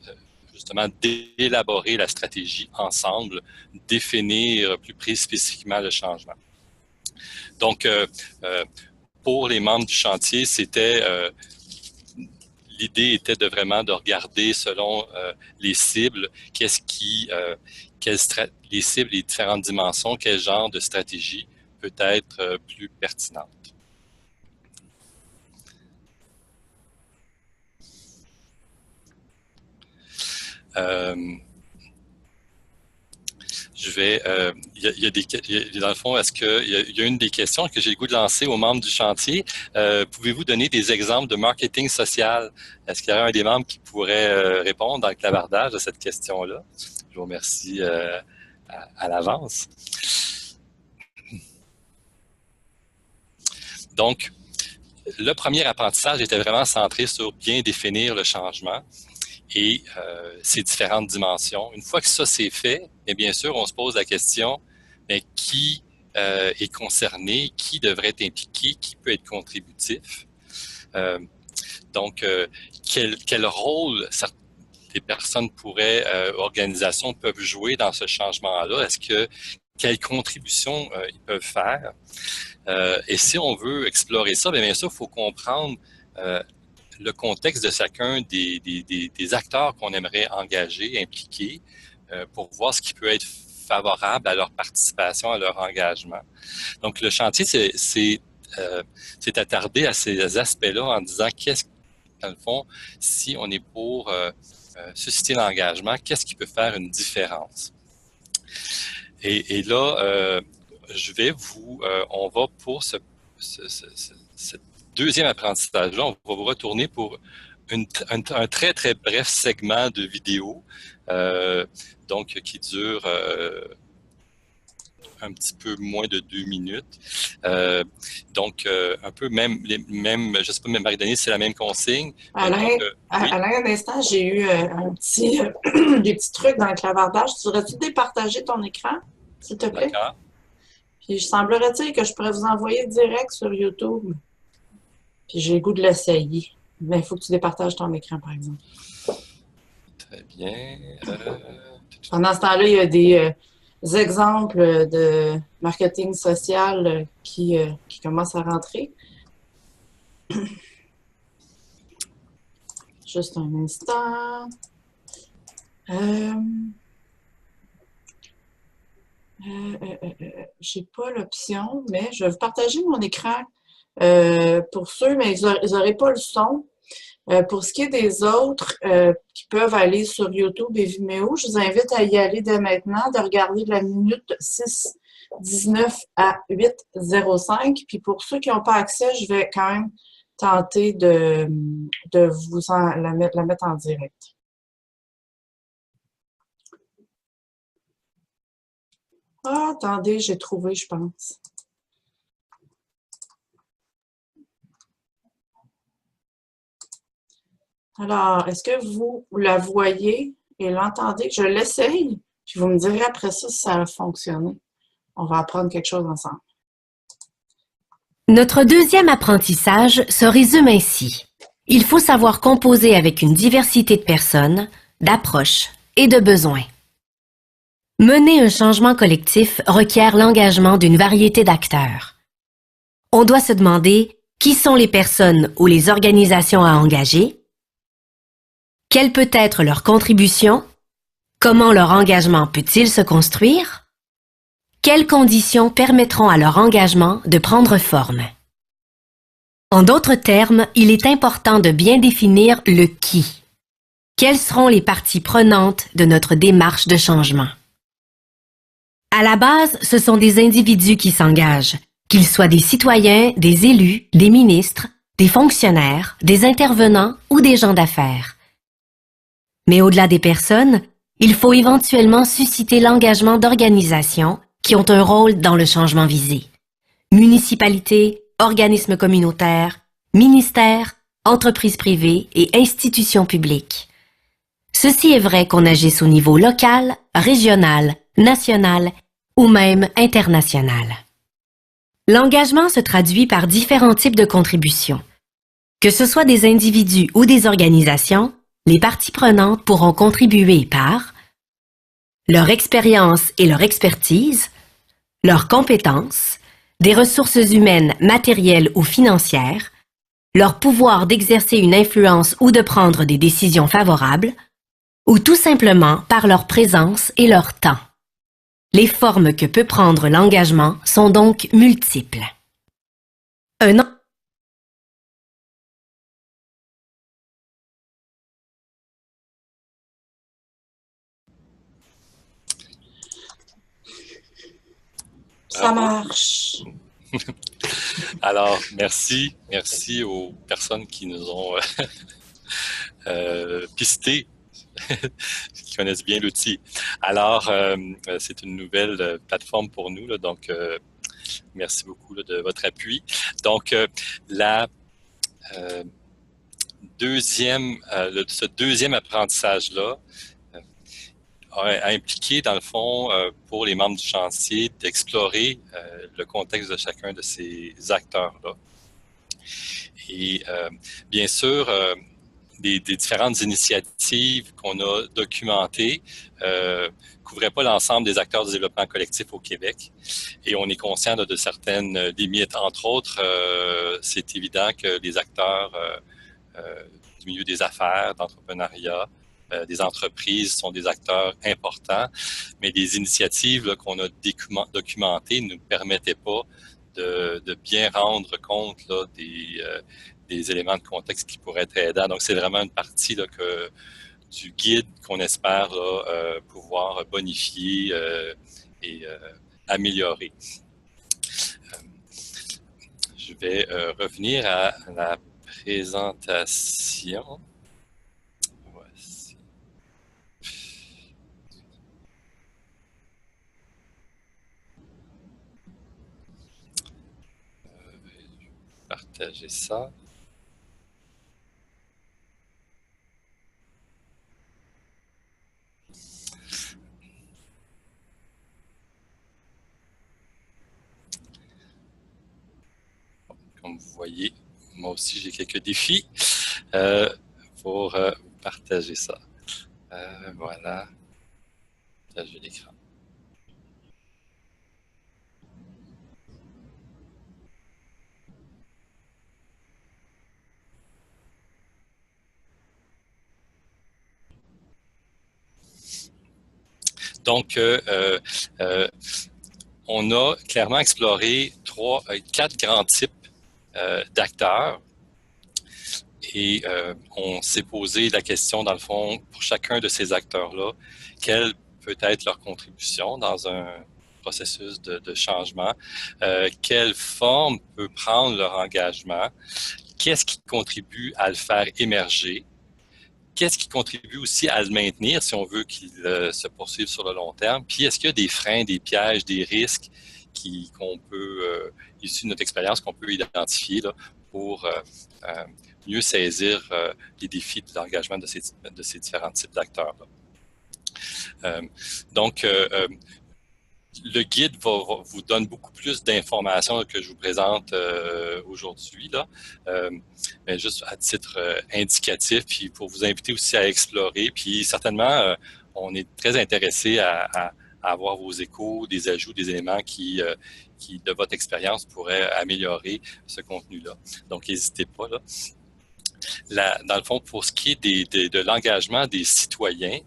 justement d'élaborer la stratégie ensemble, définir plus spécifiquement le changement. Donc, pour les membres du chantier, l'idée était vraiment de regarder selon les cibles, les cibles, les différentes dimensions, quel genre de stratégie peut être plus pertinente. Dans le fond, est-ce qu'il y a une des questions que j'ai le goût de lancer aux membres du chantier? Pouvez-vous donner des exemples de marketing social? Est-ce qu'il y aurait un des membres qui pourrait répondre dans le clavardage à cette question-là? Je vous remercie à l'avance. Donc, le premier apprentissage était vraiment centré sur bien définir le changement et ses différentes dimensions. Une fois que ça c'est fait, bien sûr, on se pose la question, mais qui est concerné, qui devrait être impliqué, qui peut être contributif. Donc, quel rôle les personnes organisations peuvent jouer dans ce changement-là? Quelle contribution ils peuvent faire? Et si on veut explorer ça, bien sûr, il faut comprendre le contexte de chacun des acteurs qu'on aimerait engager, impliquer, pour voir ce qui peut être favorable à leur participation, à leur engagement. Donc, le chantier, c'est attardé à ces aspects-là en disant dans le fond, si on est pour susciter l'engagement, qu'est-ce qui peut faire une différence? Et là, on va pour ce deuxième apprentissage-là, on va vous retourner pour un très, très bref segment de vidéo, donc qui dure un petit peu moins de 2 minutes. Donc, un peu je ne sais pas, Marie-Denise, c'est la même consigne. Alain, un instant, j'ai eu des petits trucs dans le clavardage. Tu voudrais-tu départager ton écran, s'il te plaît? D'accord. Puis, semblerait-il que je pourrais vous envoyer direct sur YouTube. Puis, j'ai le goût de l'essayer. Mais il faut que tu départages ton écran, par exemple. Très bien. Pendant ce temps-là, il y a des exemples de marketing social qui commencent à rentrer. Juste un instant. J'ai pas l'option, mais je vais vous partager mon écran pour ceux, mais ils n'auraient pas le son. Pour ce qui est des autres qui peuvent aller sur YouTube et Vimeo, je vous invite à y aller dès maintenant, de regarder de la minute 6:19 à 8:05. Puis pour ceux qui n'ont pas accès, je vais quand même tenter de vous la mettre en direct. Ah, attendez, j'ai trouvé, je pense. Alors, est-ce que vous la voyez et l'entendez? Je l'essaye, puis vous me direz après ça si ça a fonctionné. On va apprendre quelque chose ensemble. Notre deuxième apprentissage se résume ainsi. Il faut savoir composer avec une diversité de personnes, d'approches et de besoins. Mener un changement collectif requiert l'engagement d'une variété d'acteurs. On doit se demander qui sont les personnes ou les organisations à engager, quelle peut être leur contribution, comment leur engagement peut-il se construire, quelles conditions permettront à leur engagement de prendre forme. En d'autres termes, il est important de bien définir le qui. Quelles seront les parties prenantes de notre démarche de changement? À la base, ce sont des individus qui s'engagent, qu'ils soient des citoyens, des élus, des ministres, des fonctionnaires, des intervenants ou des gens d'affaires. Mais au-delà des personnes, il faut éventuellement susciter l'engagement d'organisations qui ont un rôle dans le changement visé. Municipalités, organismes communautaires, ministères, entreprises privées et institutions publiques. Ceci est vrai qu'on agisse au niveau local, régional, national ou même international. L'engagement se traduit par différents types de contributions. Que ce soit des individus ou des organisations, les parties prenantes pourront contribuer par leur expérience et leur expertise, leurs compétences, des ressources humaines, matérielles ou financières, leur pouvoir d'exercer une influence ou de prendre des décisions favorables, ou tout simplement par leur présence et leur temps. Les formes que peut prendre l'engagement sont donc multiples. Ça marche. Alors, merci aux personnes qui nous ont pisté, qui connaissent bien l'outil. Alors, c'est une nouvelle plateforme pour nous, là, donc merci beaucoup là, de votre appui. Donc, ce deuxième apprentissage-là a impliqué, dans le fond, pour les membres du chantier, d'explorer le contexte de chacun de ces acteurs-là. Et bien sûr, des différentes initiatives qu'on a documentées couvraient pas l'ensemble des acteurs du développement collectif au Québec. Et on est conscient de certaines limites. Entre autres, c'est évident que les acteurs du milieu des affaires, d'entrepreneuriat, des entreprises sont des acteurs importants, mais les initiatives qu'on a documentées ne nous permettaient pas de bien rendre compte là, des éléments de contexte qui pourraient être aidants. Donc, c'est vraiment une partie là, du guide qu'on espère là, pouvoir bonifier et améliorer. Je vais revenir à la présentation. Voici. Partager ça. Comme vous voyez, moi aussi j'ai quelques défis pour partager ça. Voilà, partager l'écran. Donc, on a clairement exploré quatre grands types d'acteurs. Et on s'est posé la question, dans le fond, pour chacun de ces acteurs-là, quelle peut être leur contribution dans un processus de changement, quelle forme peut prendre leur engagement, qu'est-ce qui contribue à le faire émerger, qu'est-ce qui contribue aussi à le maintenir si on veut qu'il se poursuive sur le long terme, puis est-ce qu'il y a des freins, des pièges, des risques qu'on peut, issus de notre expérience, qu'on peut identifier là, pour mieux saisir les défis de l'engagement de ces différents types d'acteurs-là. Donc, le guide vous donne beaucoup plus d'informations que je vous présente aujourd'hui, là, mais juste à titre indicatif, puis pour vous inviter aussi à explorer. Puis certainement, on est très intéressé à avoir vos échos, des ajouts, des éléments qui de votre expérience, pourraient améliorer ce contenu-là. Donc, n'hésitez pas, là. Dans le fond, pour ce qui est de l'engagement des citoyens,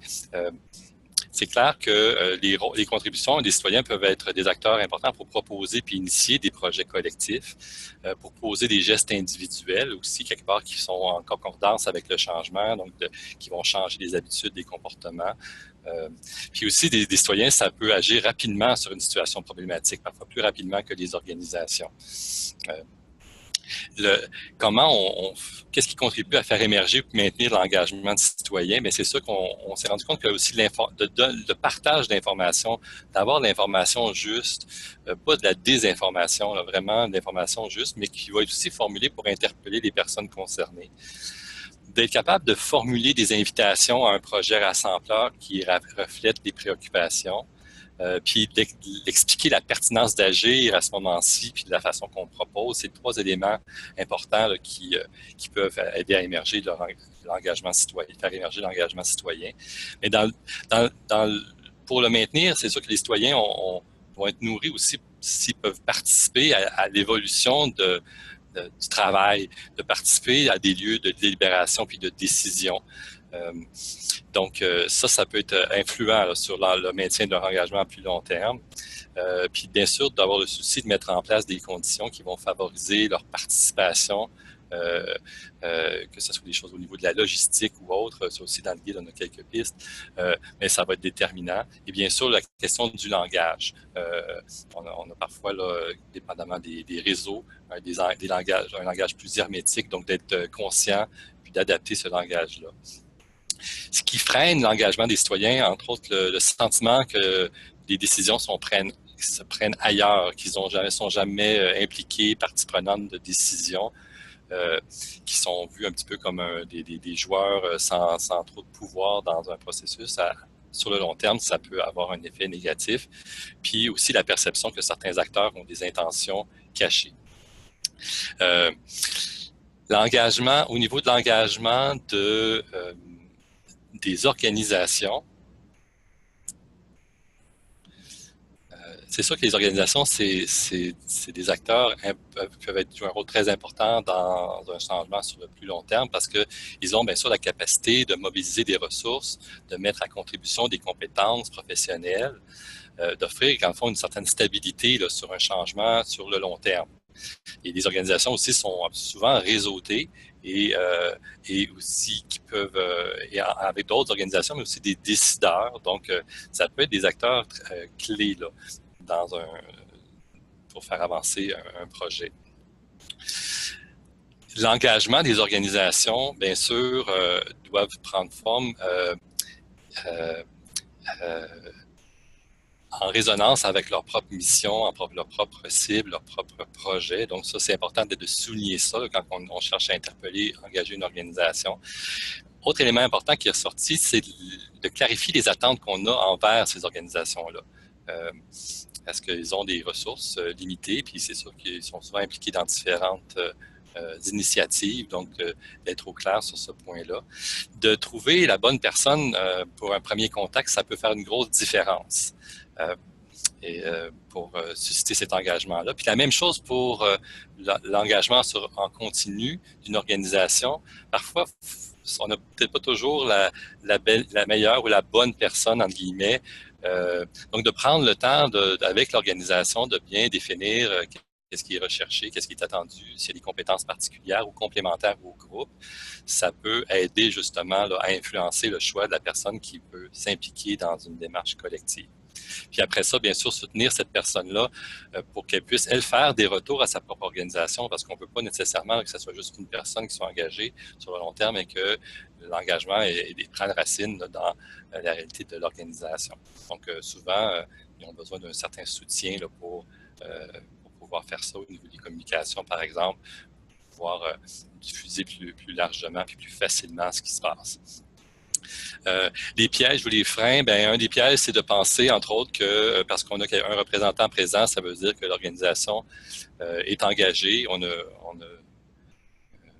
c'est clair que les contributions des citoyens peuvent être des acteurs importants pour proposer puis initier des projets collectifs, pour poser des gestes individuels aussi, quelque part, qui sont en concordance avec le changement, donc qui vont changer les habitudes, des comportements. Puis aussi, des citoyens, ça peut agir rapidement sur une situation problématique, parfois plus rapidement que les organisations. Qu'est-ce qui contribue à faire émerger et maintenir l'engagement du citoyen? Mais c'est sûr qu'on s'est rendu compte que aussi le partage d'informations, d'avoir de l'information juste, pas de la désinformation, là, vraiment de l'information juste, mais qui va être aussi formulée pour interpeller les personnes concernées. D'être capable de formuler des invitations à un projet rassembleur qui reflète les préoccupations, puis d'expliquer la pertinence d'agir à ce moment-ci, puis de la façon qu'on propose. C'est trois éléments importants là, qui peuvent aider à émerger l'engagement citoyen, faire émerger l'engagement citoyen. Mais pour le maintenir, c'est sûr que les citoyens vont être nourris aussi s'ils peuvent participer à l'évolution du travail, de participer à des lieux de délibération puis de décision. Donc, ça peut être influent là, sur le maintien de leur engagement à plus long terme. Puis, bien sûr, d'avoir le souci de mettre en place des conditions qui vont favoriser leur participation, que ce soit des choses au niveau de la logistique ou autre. Ça aussi, dans le guide, on a quelques pistes, mais ça va être déterminant. Et bien sûr, la question du langage. On a parfois, là, dépendamment des réseaux, un langage plus hermétique, donc d'être conscient puis d'adapter ce langage-là. Ce qui freine l'engagement des citoyens, entre autres, le sentiment que les décisions se prennent ailleurs, qu'ils sont jamais impliqués, partie prenante de décisions, qui sont vus un petit peu comme des joueurs sans trop de pouvoir dans un processus. Sur le long terme, ça peut avoir un effet négatif. Puis aussi la perception que certains acteurs ont des intentions cachées. Au niveau de l'engagement des organisations, c'est sûr que les organisations, c'est des acteurs qui peuvent jouer un rôle très important dans un changement sur le plus long terme parce qu'ils ont bien sûr la capacité de mobiliser des ressources, de mettre à contribution des compétences professionnelles, d'offrir, en fond, une certaine stabilité là, sur un changement sur le long terme. Et les organisations aussi sont souvent réseautées et aussi qui peuvent, avec d'autres organisations, mais aussi des décideurs. Donc, ça peut être des acteurs clés là, pour faire avancer un projet. L'engagement des organisations, bien sûr, doivent prendre forme en résonance avec leur propre mission, leur propre cible, leur propre projet. Donc ça, c'est important de souligner ça quand on cherche à interpeller, engager une organisation. Autre élément important qui est ressorti, c'est de clarifier les attentes qu'on a envers ces organisations-là. Parce qu'ils ont des ressources limitées, puis c'est sûr qu'ils sont souvent impliqués dans différentes initiatives, donc d'être au clair sur ce point-là. De trouver la bonne personne pour un premier contact, ça peut faire une grosse différence pour susciter cet engagement-là. Puis la même chose pour l'engagement en continu d'une organisation. Parfois, on n'a peut-être pas toujours la meilleure ou la bonne personne, entre guillemets. Donc, de prendre le temps avec l'organisation de bien définir qu'est-ce qui est recherché, qu'est-ce qui est attendu, s'il y a des compétences particulières ou complémentaires au groupe, ça peut aider justement là, à influencer le choix de la personne qui peut s'impliquer dans une démarche collective. Puis après ça, bien sûr, soutenir cette personne-là pour qu'elle puisse, elle, faire des retours à sa propre organisation, parce qu'on ne peut pas nécessairement que ce soit juste une personne qui soit engagée sur le long terme et que l'engagement prenne racine dans la réalité de l'organisation. Donc, souvent, ils ont besoin d'un certain soutien là, pour pouvoir faire ça au niveau des communications, par exemple, pour pouvoir diffuser plus largement et plus facilement ce qui se passe. Les pièges ou les freins, un des pièges, c'est de penser, entre autres, que parce qu'on a un représentant présent, ça veut dire que l'organisation est engagée. On a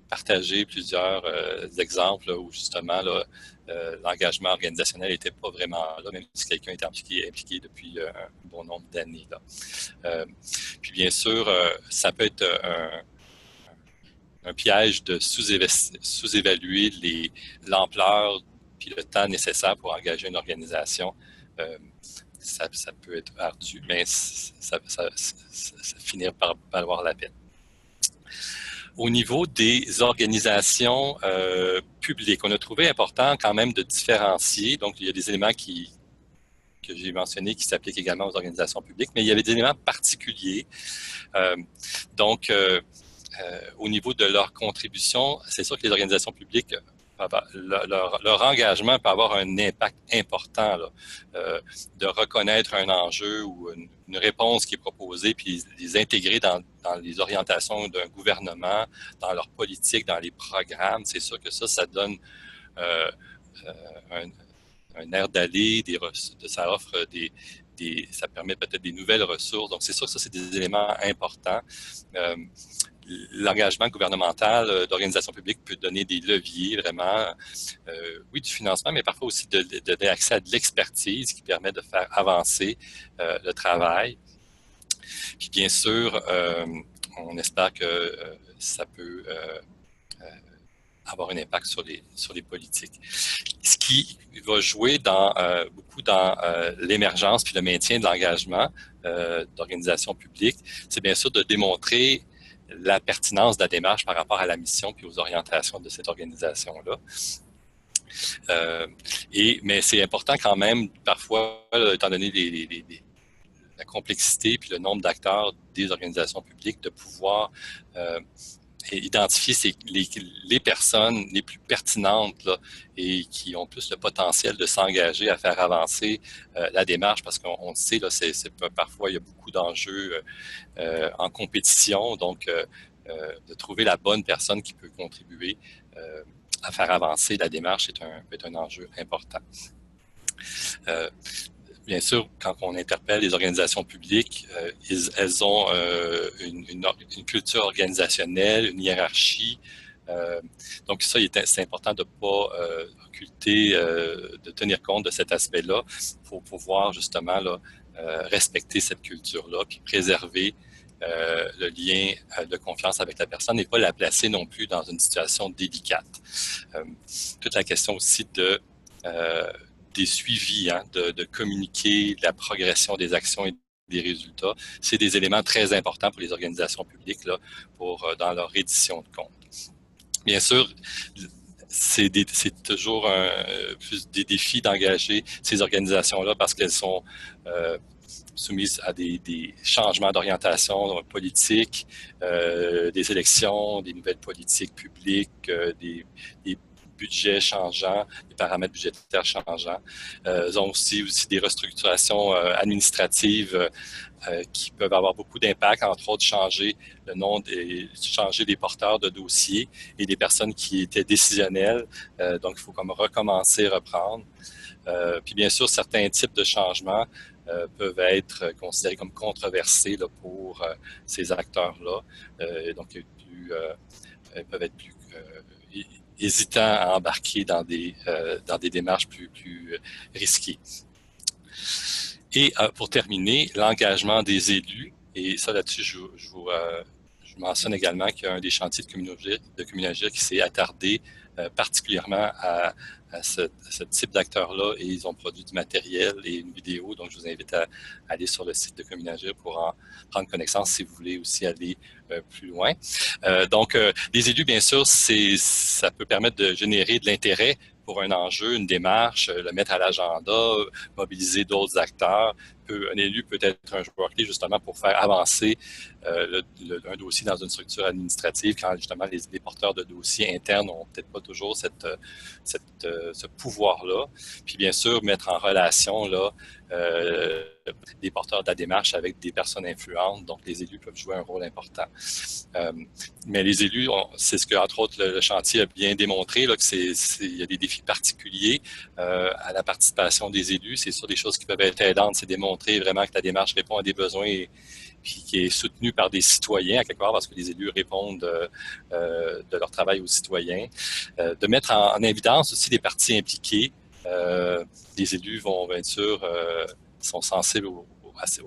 partagé plusieurs exemples où justement l'engagement organisationnel n'était pas vraiment là, même si quelqu'un était impliqué depuis un bon nombre d'années. Puis bien sûr, ça peut être un piège de sous-évaluer l'ampleur puis le temps nécessaire pour engager une organisation. Ça peut être ardu, mais ça finit par valoir la peine. Au niveau des organisations publiques, on a trouvé important quand même de différencier. Donc, il y a des éléments que j'ai mentionnés qui s'appliquent également aux organisations publiques, mais il y avait des éléments particuliers. Au niveau de leur contribution, c'est sûr que les organisations publiques, leur engagement peut avoir un impact important là, de reconnaître un enjeu ou une réponse qui est proposée, puis les intégrer dans les orientations d'un gouvernement, dans leur politique, dans les programmes. C'est sûr que ça donne un air d'aller, ça offre ça permet peut-être des nouvelles ressources. Donc, c'est sûr que ça, c'est des éléments importants. L'engagement gouvernemental d'organisations publiques peut donner des leviers vraiment, oui, du financement, mais parfois aussi de donner accès à de l'expertise qui permet de faire avancer le travail. Puis bien sûr, on espère que ça peut avoir un impact sur les politiques. Ce qui va jouer beaucoup dans l'émergence puis le maintien de l'engagement d'organisations publiques, c'est bien sûr de démontrer la pertinence de la démarche par rapport à la mission puis aux orientations de cette organisation-là. Mais c'est important quand même, parfois, étant donné la complexité puis le nombre d'acteurs des organisations publiques, de pouvoir identifier les personnes les plus pertinentes là, et qui ont plus le potentiel de s'engager à faire avancer la démarche, parce qu'on le sait, là, parfois il y a beaucoup d'enjeux en compétition, donc de trouver la bonne personne qui peut contribuer à faire avancer la démarche peut être un enjeu important. Bien sûr, quand on interpelle les organisations publiques, elles ont une culture organisationnelle, une hiérarchie. Donc ça, c'est important de ne pas occulter, de tenir compte de cet aspect-là pour pouvoir justement là, respecter cette culture-là, puis préserver le lien de confiance avec la personne et pas la placer non plus dans une situation délicate. Toute la question aussi des suivis, de communiquer la progression des actions et des résultats, c'est des éléments très importants pour les organisations publiques là, dans leur reddition de comptes. Bien sûr, c'est toujours plus des défis d'engager ces organisations-là parce qu'elles sont soumises à des changements d'orientation politique, des élections, des nouvelles politiques publiques, des budgets changeants, des paramètres budgétaires changeants. Ils ont aussi des restructurations administratives qui peuvent avoir beaucoup d'impact, entre autres changer le nom, changer les porteurs de dossiers et des personnes qui étaient décisionnelles. Donc, il faut comme recommencer, reprendre. Puis bien sûr, certains types de changements peuvent être considérés comme controversés là, pour ces acteurs-là. Donc, ils peuvent être plus hésitants à embarquer dans des démarches plus risquées. Et pour terminer, l'engagement des élus, et ça là-dessus, je mentionne également qu'il y a un des chantiers de Communagir qui s'est attardé particulièrement à ce type d'acteurs-là, et ils ont produit du matériel et une vidéo. Donc, je vous invite à aller sur le site de Communagir pour en prendre connaissance si vous voulez aussi aller plus loin. Donc, les élus, bien sûr, ça peut permettre de générer de l'intérêt pour un enjeu, une démarche, le mettre à l'agenda, mobiliser d'autres acteurs. Un élu peut être un joueur clé justement pour faire avancer un dossier dans une structure administrative quand justement les porteurs de dossiers internes n'ont peut-être pas toujours ce pouvoir-là. Puis bien sûr, mettre en relation là, des porteurs de la démarche avec des personnes influentes. Donc, les élus peuvent jouer un rôle important. Mais les élus, c'est ce que, entre autres, le chantier a bien démontré, là, il y a des défis particuliers à la participation des élus. C'est sûr, des choses qui peuvent être aidantes, c'est démontrer vraiment que la démarche répond à des besoins et puis qui est soutenue par des citoyens, à quelque part, parce que les élus répondent de leur travail aux citoyens. De mettre en évidence aussi des parties impliquées. Les élus vont, bien sûr, sont sensibles aux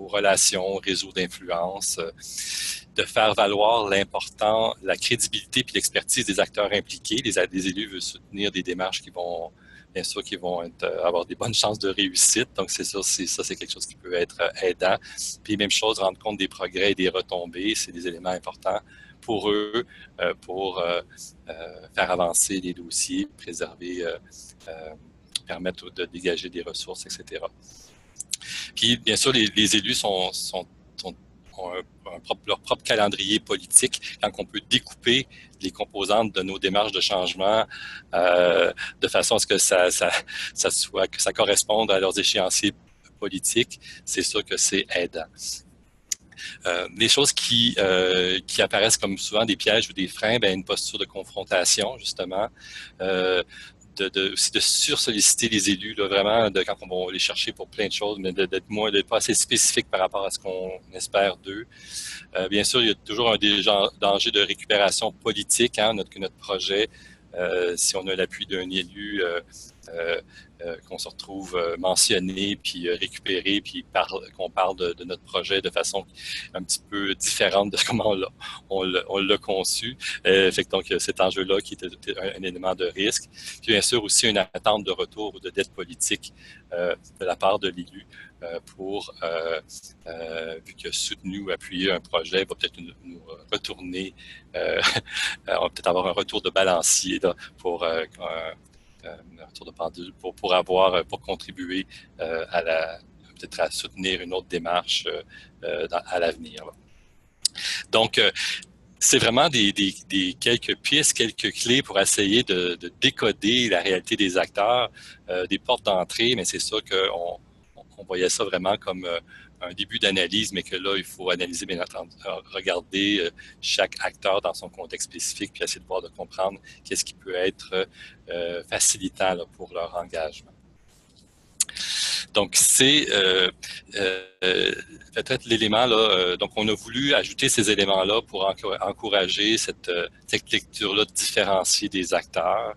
relations, aux réseaux d'influence, de faire valoir la crédibilité puis l'expertise des acteurs impliqués. Les élus veulent soutenir des démarches qui vont, bien sûr, avoir des bonnes chances de réussite. Donc, c'est sûr, c'est quelque chose qui peut être aidant. Puis, même chose, rendre compte des progrès et des retombées, c'est des éléments importants pour eux, pour faire avancer les dossiers, préserver, permettre de dégager des ressources, etc. Puis, bien sûr, les élus ont leur propre calendrier politique quand on peut découper les composantes de nos démarches de changement de façon à ce que ça corresponde à leurs échéanciers politiques. C'est sûr que c'est aidant. Les choses qui apparaissent comme souvent des pièges ou des freins, une posture de confrontation, justement, aussi de sursolliciter les élus, là, vraiment, quand on va les chercher pour plein de choses, mais d'être pas assez spécifique par rapport à ce qu'on espère d'eux. Bien sûr, il y a toujours un danger de récupération politique, que notre projet, si on a l'appui d'un élu, qu'on se retrouve mentionné, puis récupéré, puis qu'on parle de notre projet de façon un petit peu différente de comment on l'a conçu. Donc, cet enjeu-là qui est un élément de risque. Puis, bien sûr, aussi une attente de retour ou de dette politique de la part de l'élu vu qu'il a soutenu ou appuyé un projet, il va peut-être nous retourner, on va peut-être avoir un retour de balancier là, pour un retour de pendule pour contribuer peut-être à soutenir une autre démarche à l'avenir. Donc, c'est vraiment des quelques pistes, quelques clés pour essayer de décoder la réalité des acteurs, des portes d'entrée, mais c'est sûr qu'on voyait ça vraiment comme un début d'analyse, mais que là, il faut analyser, bien entendu, regarder chaque acteur dans son contexte spécifique, puis essayer de voir, de comprendre qu'est-ce qui peut être facilitant là, pour leur engagement. Donc, c'est peut-être l'élément là. Donc, on a voulu ajouter ces éléments-là pour encourager cette lecture-là différenciée des acteurs,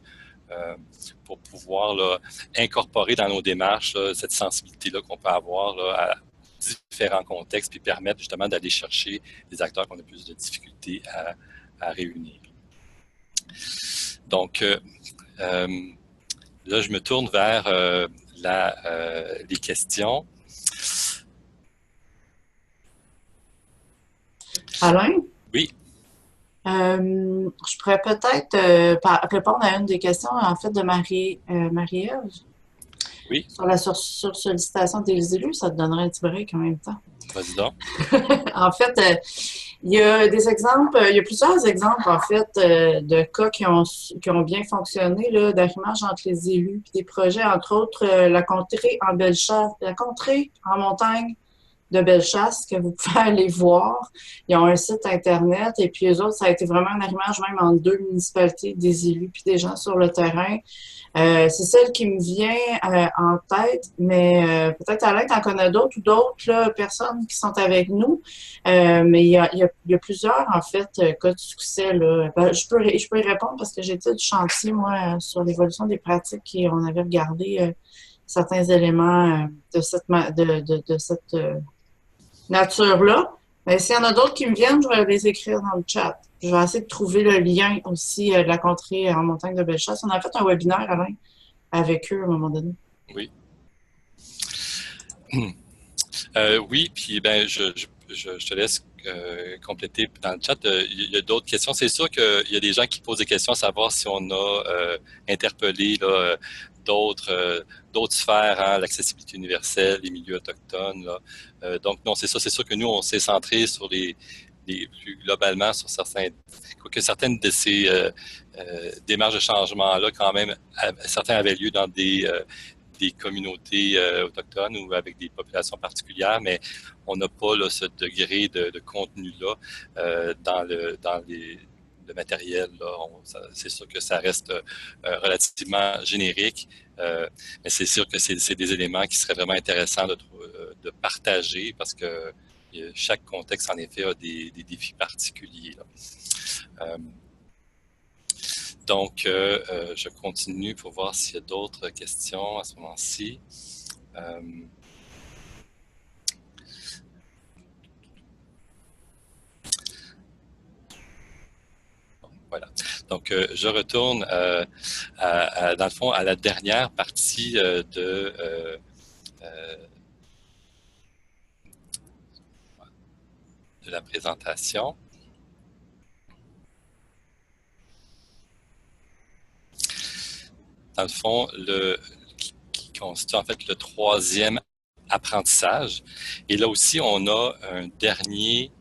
pour pouvoir là, incorporer dans nos démarches là, cette sensibilité-là qu'on peut avoir là, à différents contextes, puis permettre justement d'aller chercher des acteurs qu'on a plus de difficultés à réunir. Donc, là, je me tourne vers les questions. Alain? Oui. Je pourrais peut-être répondre à une des questions, en fait, de Marie-Ève. Oui. Sur la sursollicitation des élus, ça te donnerait un petit break en même temps. Vas-y donc. En fait, il y a des exemples, il y a plusieurs exemples, en fait, de cas qui ont bien fonctionné, là, d'arrimage entre les élus, puis des projets, entre autres, la contrée en Bellechasse, la contrée en montagne de Bellechasse, que vous pouvez aller voir. Ils ont un site Internet, et puis eux autres, ça a été vraiment un arrimage même entre deux municipalités, des élus puis des gens sur le terrain. C'est celle qui me vient en tête, mais peut-être Alain, tu en connais d'autres ou d'autres personnes qui sont avec nous. Mais il y a plusieurs, en fait, cas de succès. Là. Je peux y répondre parce que j'étais du chantier, moi, sur l'évolution des pratiques et on avait regardé certains éléments de cette nature-là. Ben, s'il y en a d'autres qui me viennent, je vais les écrire dans le chat. Je vais essayer de trouver le lien aussi de la contrée en montagne de Bellechasse. On a fait un webinaire, Alain, avec eux à un moment donné. Oui. Oui, puis ben, je te laisse compléter dans le chat. Il y a d'autres questions. C'est sûr qu'il y a des gens qui posent des questions à savoir si on a interpellé d'autres sphères, hein, l'accessibilité universelle, les milieux autochtones. Là. Donc, non, c'est ça. C'est sûr que nous, on s'est centré sur plus globalement sur certaines de ces démarches de changement-là, quand même, certains avaient lieu dans des communautés autochtones ou avec des populations particulières, mais on n'a pas là, ce degré de contenu-là dans le matériel. C'est sûr que ça reste relativement générique, mais c'est sûr que c'est des éléments qui seraient vraiment intéressants de partager parce que chaque contexte, en effet, a des défis particuliers. Là. Donc, je continue pour voir s'il y a d'autres questions à ce moment-ci. Voilà. Donc, je retourne, dans le fond, à la dernière partie de la présentation. Dans le fond, qui constitue en fait le troisième apprentissage. Et là aussi, on a un dernier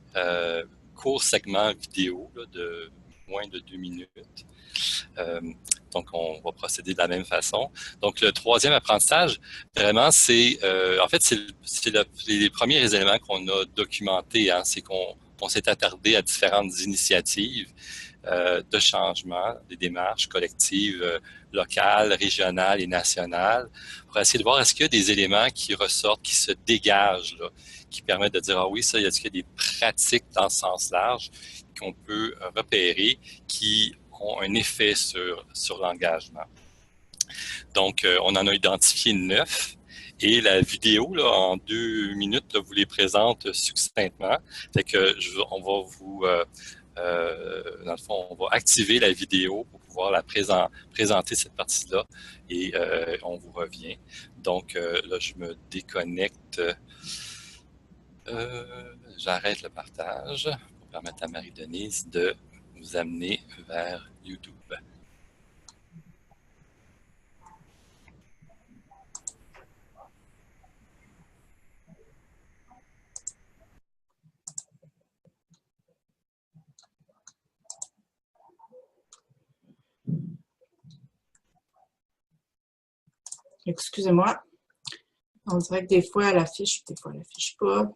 court segment vidéo là, de moins de 2 minutes. Donc, on va procéder de la même façon. Donc, le troisième apprentissage, vraiment, c'est en fait, c'est les premiers éléments qu'on a documentés. Hein, c'est qu'on s'est attardé à différentes initiatives de changement, des démarches collectives locales, régionales et nationales, pour essayer de voir est-ce qu'il y a des éléments qui ressortent, qui se dégagent, là, qui permettent de dire, ah oui, ça, est-ce qu'il y a des pratiques dans ce sens large qu'on peut repérer qui ont un effet sur l'engagement. Donc, on en a identifié 9. Et la vidéo, là, en 2 minutes, là, vous les présente succinctement. Fait que on va vous... dans le fond, on va activer la vidéo pour pouvoir la présenter cette partie-là et on vous revient. Donc, là, je me déconnecte. J'arrête le partage pour permettre à Marie-Denise de vous amener vers YouTube. Excusez-moi. On dirait que des fois, elle affiche, des fois, elle n'affiche pas.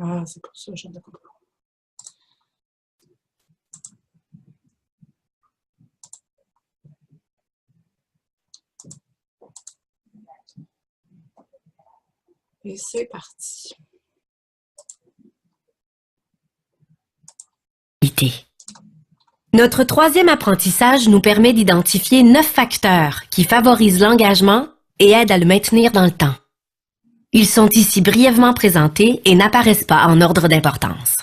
Ah, c'est pour ça, je ne comprends pas. Et c'est parti. Notre troisième apprentissage nous permet d'identifier 9 facteurs qui favorisent l'engagement et aident à le maintenir dans le temps. Ils sont ici brièvement présentés et n'apparaissent pas en ordre d'importance.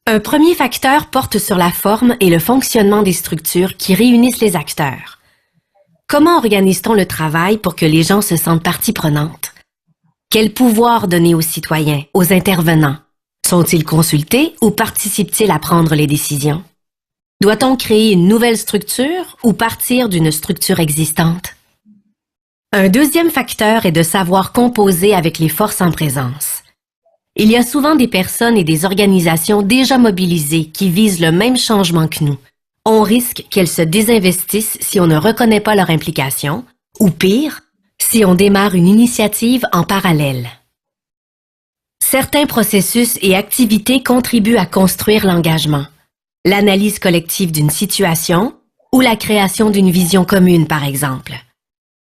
Un premier facteur porte sur la forme et le fonctionnement des structures qui réunissent les acteurs. Comment organise-t-on le travail pour que les gens se sentent partie prenante? Quel pouvoir donner aux citoyens, aux intervenants? Sont-ils consultés ou participent-ils à prendre les décisions? Doit-on créer une nouvelle structure ou partir d'une structure existante? Un deuxième facteur est de savoir composer avec les forces en présence. Il y a souvent des personnes et des organisations déjà mobilisées qui visent le même changement que nous. On risque qu'elles se désinvestissent si on ne reconnaît pas leur implication, ou pire, si on démarre une initiative en parallèle. Certains processus et activités contribuent à construire l'engagement. L'analyse collective d'une situation ou la création d'une vision commune, par exemple.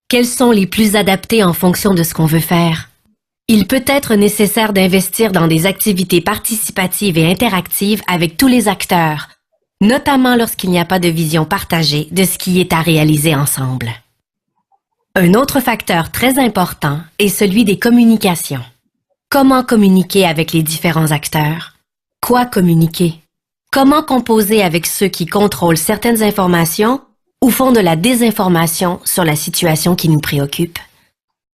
Quels sont les plus adaptés en fonction de ce qu'on veut faire? Il peut être nécessaire d'investir dans des activités participatives et interactives avec tous les acteurs, notamment lorsqu'il n'y a pas de vision partagée de ce qui est à réaliser ensemble. Un autre facteur très important est celui des communications. Comment communiquer avec les différents acteurs? Quoi communiquer? Comment composer avec ceux qui contrôlent certaines informations ou font de la désinformation sur la situation qui nous préoccupe?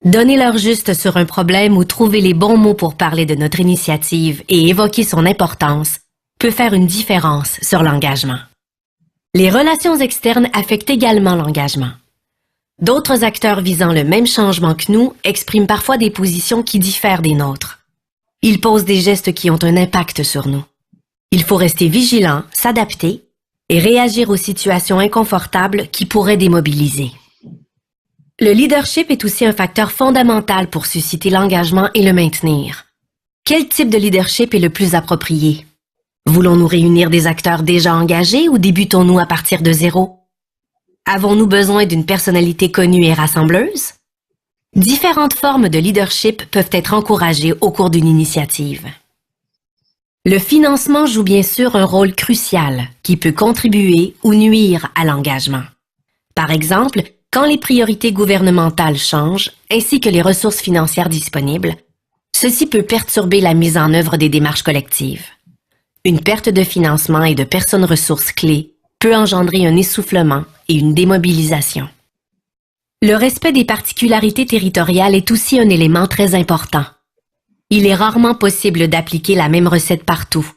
Donner l'heure juste sur un problème ou trouver les bons mots pour parler de notre initiative et évoquer son importance peut faire une différence sur l'engagement. Les relations externes affectent également l'engagement. D'autres acteurs visant le même changement que nous expriment parfois des positions qui diffèrent des nôtres. Ils posent des gestes qui ont un impact sur nous. Il faut rester vigilant, s'adapter et réagir aux situations inconfortables qui pourraient démobiliser. Le leadership est aussi un facteur fondamental pour susciter l'engagement et le maintenir. Quel type de leadership est le plus approprié? Voulons-nous réunir des acteurs déjà engagés ou débutons-nous à partir de zéro? Avons-nous besoin d'une personnalité connue et rassembleuse? Différentes formes de leadership peuvent être encouragées au cours d'une initiative. Le financement joue bien sûr un rôle crucial qui peut contribuer ou nuire à l'engagement. Par exemple, quand les priorités gouvernementales changent, ainsi que les ressources financières disponibles, ceci peut perturber la mise en œuvre des démarches collectives. Une perte de financement et de personnes ressources clés peut engendrer un essoufflement et une démobilisation. Le respect des particularités territoriales est aussi un élément très important. Il est rarement possible d'appliquer la même recette partout.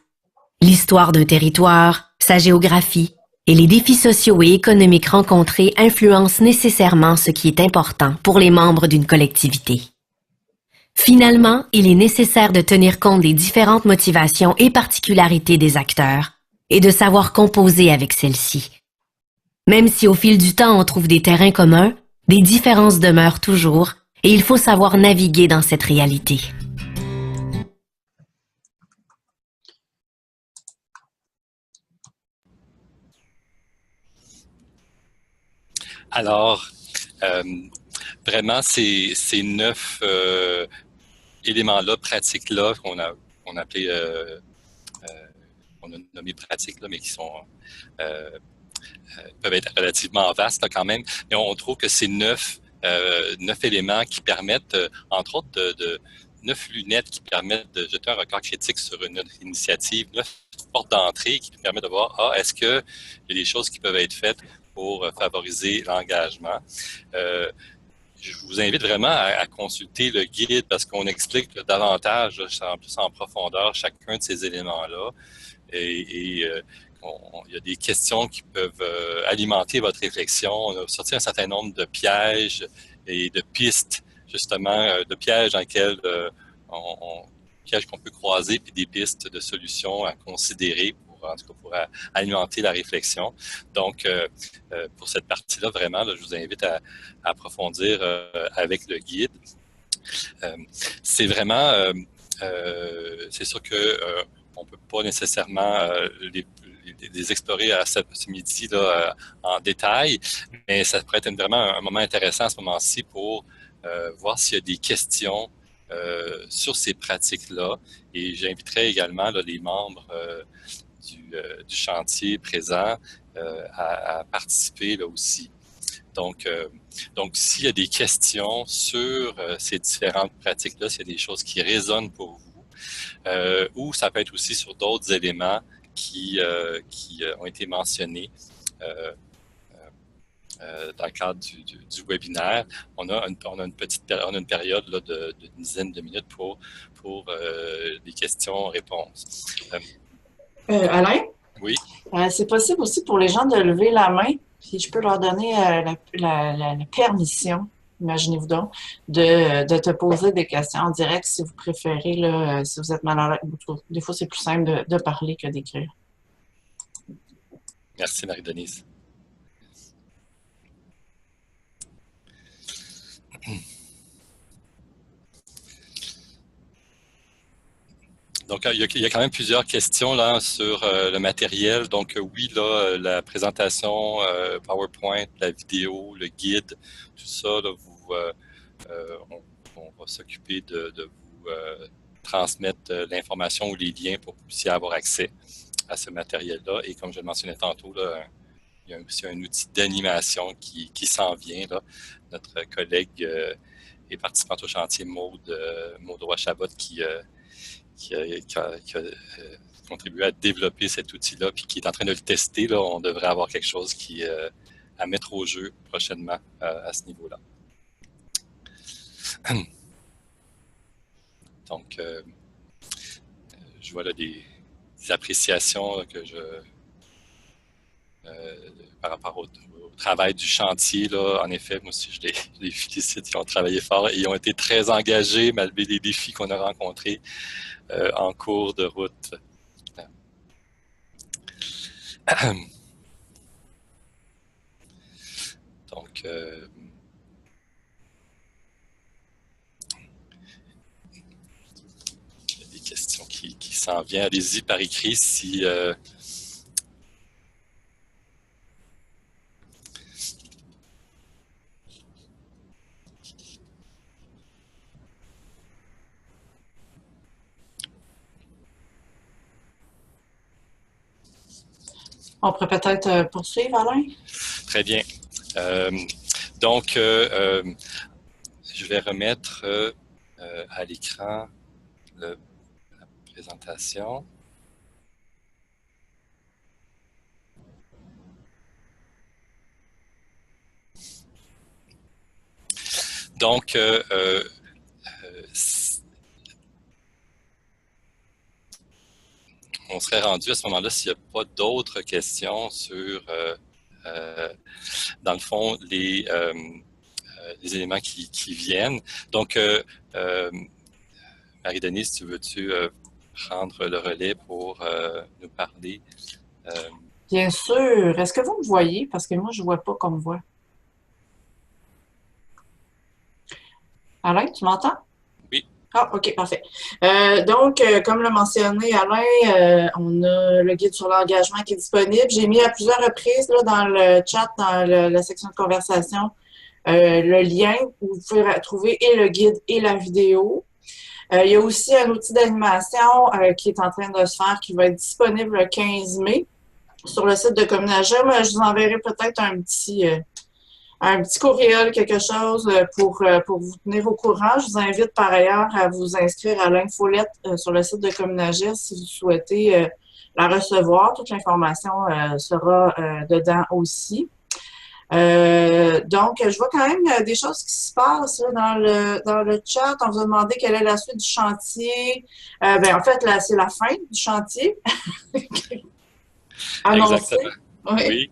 L'histoire d'un territoire, sa géographie et les défis sociaux et économiques rencontrés influencent nécessairement ce qui est important pour les membres d'une collectivité. Finalement, il est nécessaire de tenir compte des différentes motivations et particularités des acteurs et de savoir composer avec celles-ci. Même si au fil du temps on trouve des terrains communs, des différences demeurent toujours et il faut savoir naviguer dans cette réalité. Alors, vraiment, ces 9 éléments-là, pratiques-là, qu'on a appelé, on a nommé pratiques, là, mais qui sont peuvent être relativement vastes là, quand même. Mais on trouve que ces 9 éléments qui permettent, entre autres, de 9 lunettes qui permettent de jeter un regard critique sur notre initiative, 9 portes d'entrée qui nous permettent de voir, est-ce qu'il y a des choses qui peuvent être faites pour favoriser l'engagement. Je vous invite vraiment à consulter le guide parce qu'on explique davantage, plus en profondeur, chacun de ces éléments-là. Et il y a des questions qui peuvent alimenter votre réflexion. On a sorti un certain nombre de pièges et de pistes, justement, de pièges dans lesquels pièges qu'on peut croiser, puis des pistes de solutions à considérer en tout cas pour alimenter la réflexion. Donc, pour cette partie-là, vraiment, là, je vous invite à approfondir avec le guide. C'est vraiment, c'est sûr que on peut pas nécessairement les explorer à ce midi-là en détail, mais ça pourrait être vraiment un moment intéressant à ce moment-ci pour voir s'il y a des questions sur ces pratiques-là. Et j'inviterai également là, les membres du chantier présent à participer là aussi. Donc s'il y a des questions sur ces différentes pratiques-là, s'il y a des choses qui résonnent pour vous, ou ça peut être aussi sur d'autres éléments qui ont été mentionnés dans le cadre du webinaire, on a une période là, d'une dizaine de minutes pour des questions-réponses. Alain? Oui. C'est possible aussi pour les gens de lever la main, puis je peux leur donner la permission, imaginez-vous donc, de te poser des questions en direct si vous préférez, là, si vous êtes mal à l'aise. Des fois, c'est plus simple de parler que d'écrire. Merci, Marie-Denise. Donc, il y a quand même plusieurs questions là sur le matériel. Donc, oui, là, la présentation, PowerPoint, la vidéo, le guide, tout ça, là, on va s'occuper de vous transmettre l'information ou les liens pour que vous puissiez avoir accès à ce matériel-là. Et comme je le mentionnais tantôt, là, il y a aussi un outil d'animation qui s'en vient, là. Notre collègue et participante au chantier Maude Roy-Chabot qui a contribué à développer cet outil-là puis qui est en train de le tester. Là. On devrait avoir quelque chose à mettre au jeu prochainement à ce niveau-là. Donc, je vois là des appréciations là, par rapport au travail du chantier. Là. En effet, moi aussi, je les félicite. Ils ont travaillé fort et ils ont été très engagés malgré les défis qu'on a rencontrés en cours de route. Donc, il y a des questions qui s'en viennent. Allez-y par écrit si... On pourrait peut-être poursuivre, Alain? Très bien. Donc, je vais remettre à l'écran la présentation. Donc, on serait rendu à ce moment-là s'il n'y a pas d'autres questions sur, dans le fond, les éléments qui viennent. Donc, Marie-Denise, tu veux-tu prendre le relais pour nous parler? Bien sûr. Est-ce que vous me voyez? Parce que moi, je ne vois pas comme voix. Alain, tu m'entends? Oui. Ah, OK, parfait. Donc, comme l'a mentionné Alain, on a le guide sur l'engagement qui est disponible. J'ai mis à plusieurs reprises là, dans le chat, dans la section de conversation, le lien où vous pouvez trouver et le guide et la vidéo. Il y a aussi un outil d'animation qui est en train de se faire, qui va être disponible le 15 mai sur le site de Communagem. Je vous enverrai peut-être un petit courriel, quelque chose pour vous tenir au courant. Je vous invite par ailleurs à vous inscrire à l'infolette sur le site de Communagem si vous souhaitez la recevoir. Toute l'information sera dedans aussi. Donc, je vois quand même des choses qui se passent là, dans le chat. On vous a demandé quelle est la suite du chantier. En fait, là, c'est la fin du chantier. Exactement. Oui.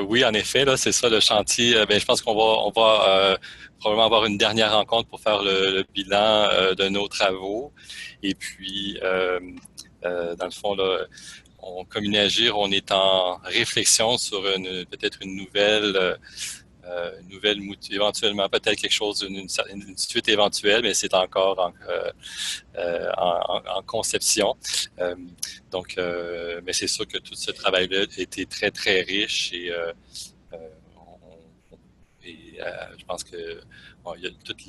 Oui, en effet, là, c'est ça le chantier. Je pense qu'on va probablement avoir une dernière rencontre pour faire le bilan de nos travaux. Et puis, dans le fond, là, Communagir, on est en réflexion sur peut-être une nouvelle éventuellement peut-être quelque chose, une suite éventuelle, mais c'est encore en conception. Mais c'est sûr que tout ce travail-là a été très, très riche et je pense que il y a toute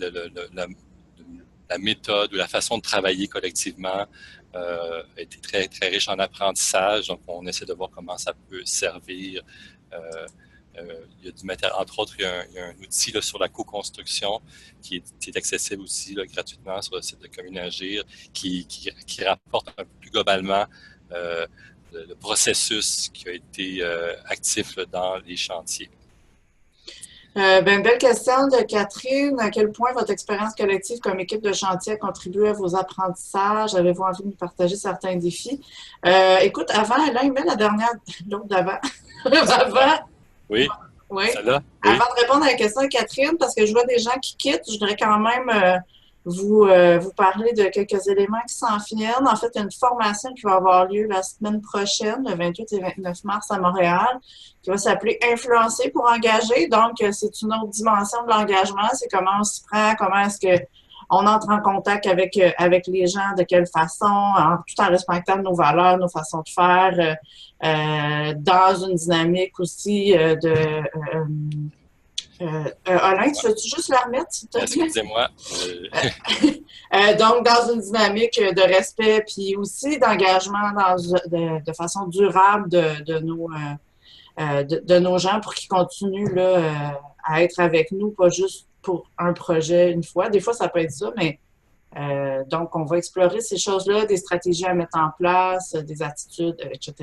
la méthode ou la façon de travailler collectivement a été très, très riche en apprentissage. Donc, on essaie de voir comment ça peut servir. Il y a du matériel, entre autres, il y a un outil là, sur la co-construction qui est accessible aussi là, gratuitement sur le site de Communagir qui rapporte un peu plus globalement le processus qui a été actif là, dans les chantiers. Belle question de Catherine. À quel point votre expérience collective comme équipe de chantier a contribué à vos apprentissages? Avez-vous envie de nous partager certains défis? Écoute, avant, Alain, mets la dernière, l'autre d'avant. Avant. Oui. Oui. Celle-là? Oui. Avant de répondre à la question de Catherine, parce que je vois des gens qui quittent, je voudrais quand même vous parler de quelques éléments qui s'en viennent. En fait, il y a une formation qui va avoir lieu la semaine prochaine, le 28 et 29 mars à Montréal, qui va s'appeler « Influencer pour engager ». Donc, c'est une autre dimension de l'engagement. C'est comment on s'y prend, comment est-ce qu'on entre en contact avec les gens, de quelle façon, tout en respectant nos valeurs, nos façons de faire, dans une dynamique aussi Alain, tu veux-tu juste la remettre, s'il te plaît? Excusez-moi. Donc, dans une dynamique de respect, puis aussi d'engagement de façon durable de de nos gens pour qu'ils continuent là, à être avec nous, pas juste pour un projet une fois. Des fois, ça peut être ça, mais donc, on va explorer ces choses-là, des stratégies à mettre en place, des attitudes, etc.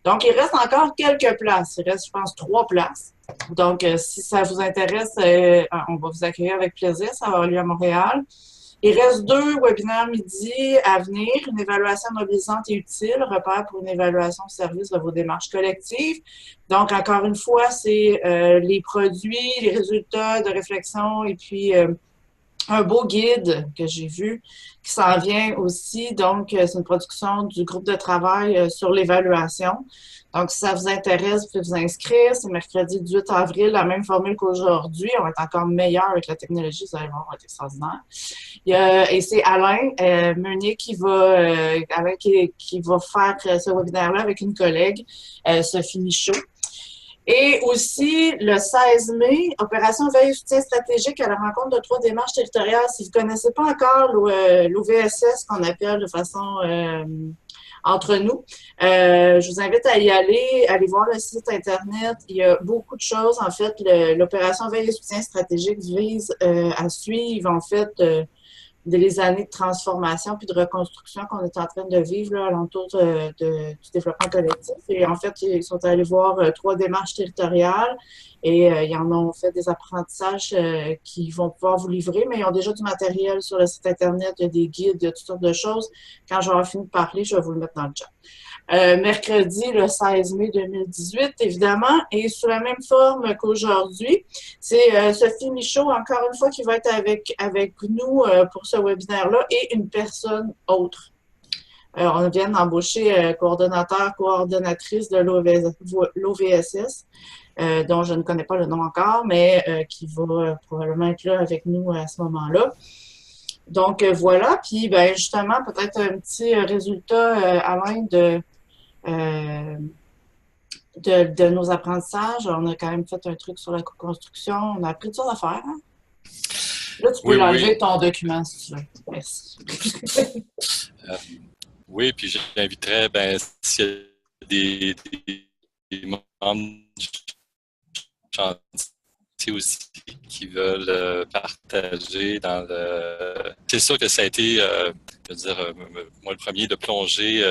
Donc, il reste encore quelques places. Il reste, je pense, 3 places. Donc, si ça vous intéresse, on va vous accueillir avec plaisir. Ça va avoir lieu à Montréal. Il reste 2 webinaires midi à venir. Une évaluation mobilisante et utile, repère pour une évaluation au service de vos démarches collectives. Donc, encore une fois, c'est les produits, les résultats de réflexion et puis un beau guide que j'ai vu qui s'en vient aussi. Donc, c'est une production du groupe de travail sur l'évaluation. Donc, si ça vous intéresse, vous pouvez vous inscrire. C'est mercredi 18 avril, la même formule qu'aujourd'hui. On va être encore meilleur avec la technologie. Vous allez voir, on va être extraordinaire. Et c'est Alain Meunier qui va, qui va faire ce webinaire-là avec une collègue, Sophie Michaud. Et aussi, le 16 mai, opération veille et soutien stratégique à la rencontre de 3 démarches territoriales. Si vous ne connaissez pas encore l'OVSS, qu'on appelle de façon entre nous, je vous invite à y aller voir le site Internet. Il y a beaucoup de choses. En fait, l'opération veille et soutien stratégique vise à suivre, en fait, les années de transformation puis de reconstruction qu'on est en train de vivre là, alentour du développement collectif. Et en fait, ils sont allés voir 3 démarches territoriales et ils en ont fait des apprentissages qui vont pouvoir vous livrer, mais ils ont déjà du matériel sur le site Internet, il y a des guides, il y a toutes sortes de choses. Quand j'aurai fini de parler, je vais vous le mettre dans le chat. Mercredi, le 16 mai 2018, évidemment, et sous la même forme qu'aujourd'hui. C'est Sophie Michaud, encore une fois, qui va être avec nous pour ce webinaire-là, et une personne autre. On vient d'embaucher coordonnatrice de l'OVSS, dont je ne connais pas le nom encore, mais qui va probablement être là avec nous à ce moment-là. Donc, voilà. Puis, ben, justement, peut-être un petit résultat, Alain, de nos apprentissages. On a quand même fait un truc sur la co-construction. On a appris toutes sortes d'affaires. Hein? Là, tu peux l'enlever ton document si tu veux. Merci. Oui, puis j'inviterais, ben, s'il y a des membres du chantier aussi qui veulent partager dans le... C'est sûr que ça a été, je veux dire, moi le premier, de plonger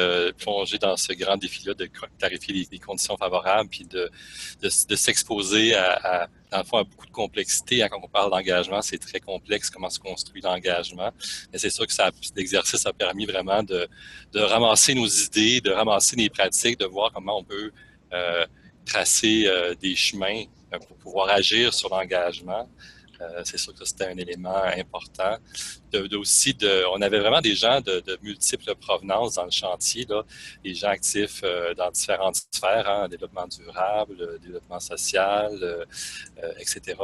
dans ce grand défi-là, de clarifier les conditions favorables, puis de s'exposer dans le fond, à beaucoup de complexité. Quand on parle d'engagement, c'est très complexe comment se construit l'engagement. Mais c'est sûr que l'exercice a permis vraiment de ramasser nos idées, de ramasser les pratiques, de voir comment on peut tracer des chemins pour pouvoir agir sur l'engagement. C'est sûr que c'était un élément important. On avait vraiment des gens de multiples provenances dans le chantier, là, des gens actifs dans différentes sphères, hein, développement durable, développement social, etc.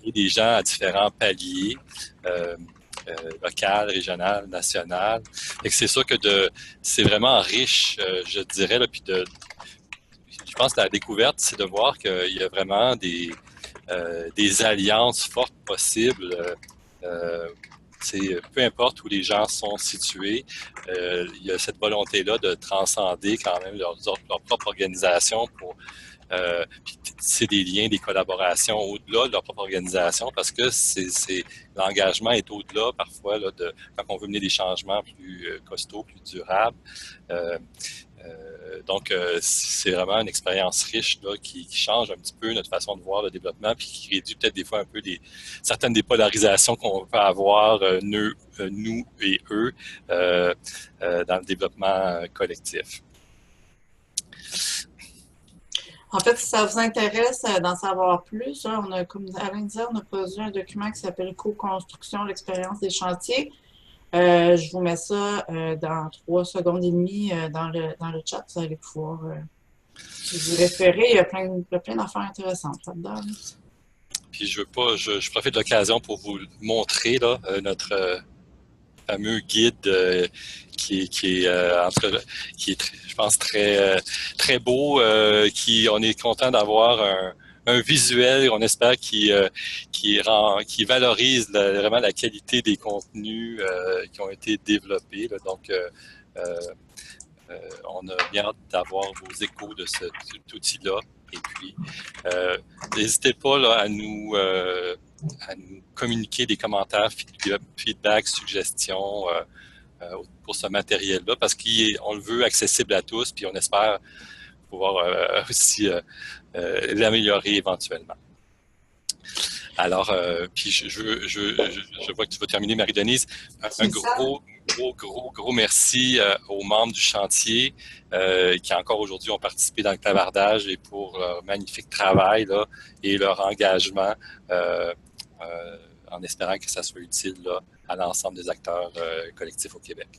Et des gens à différents paliers, local, régional, national. Et c'est sûr que c'est vraiment riche, je dirais, là, puis je pense que la découverte, c'est de voir qu'il y a vraiment des alliances fortes possibles. Peu importe où les gens sont situés, il y a cette volonté-là de transcender quand même leur propre organisation pour c'est des liens, des collaborations au-delà de leur propre organisation parce que l'engagement est au-delà parfois là, quand on veut mener des changements plus costauds, plus durables. Donc, c'est vraiment une expérience riche là, qui change un petit peu notre façon de voir le développement puis qui réduit peut-être des fois un peu certaines des polarisations qu'on peut avoir, nous et eux, dans le développement collectif. En fait, si ça vous intéresse d'en savoir plus, hein, on a, comme Alain disait, on a produit un document qui s'appelle « Co-construction, l'expérience des chantiers ». Je vous mets ça dans 3 secondes et demie dans le chat. Vous allez pouvoir vous référer. Il y a plein d'affaires intéressantes là-dedans. Puis je profite de l'occasion pour vous montrer là, notre fameux guide qui est, je pense, très beau. On est content d'avoir un visuel, on espère, qui valorise vraiment la qualité des contenus qui ont été développés. Là. Donc, On a bien hâte d'avoir vos échos de cet outil-là. Et puis, n'hésitez pas là, à nous communiquer des commentaires, feedback, suggestions pour ce matériel-là, parce qu'on le veut accessible à tous, puis on espère pouvoir aussi l'améliorer éventuellement. Alors, puis je vois que tu vas terminer, Marie-Denise. Un gros merci aux membres du chantier qui encore aujourd'hui ont participé dans le clavardage et pour leur magnifique travail là, et leur engagement en espérant que ça soit utile là, à l'ensemble des acteurs collectifs au Québec.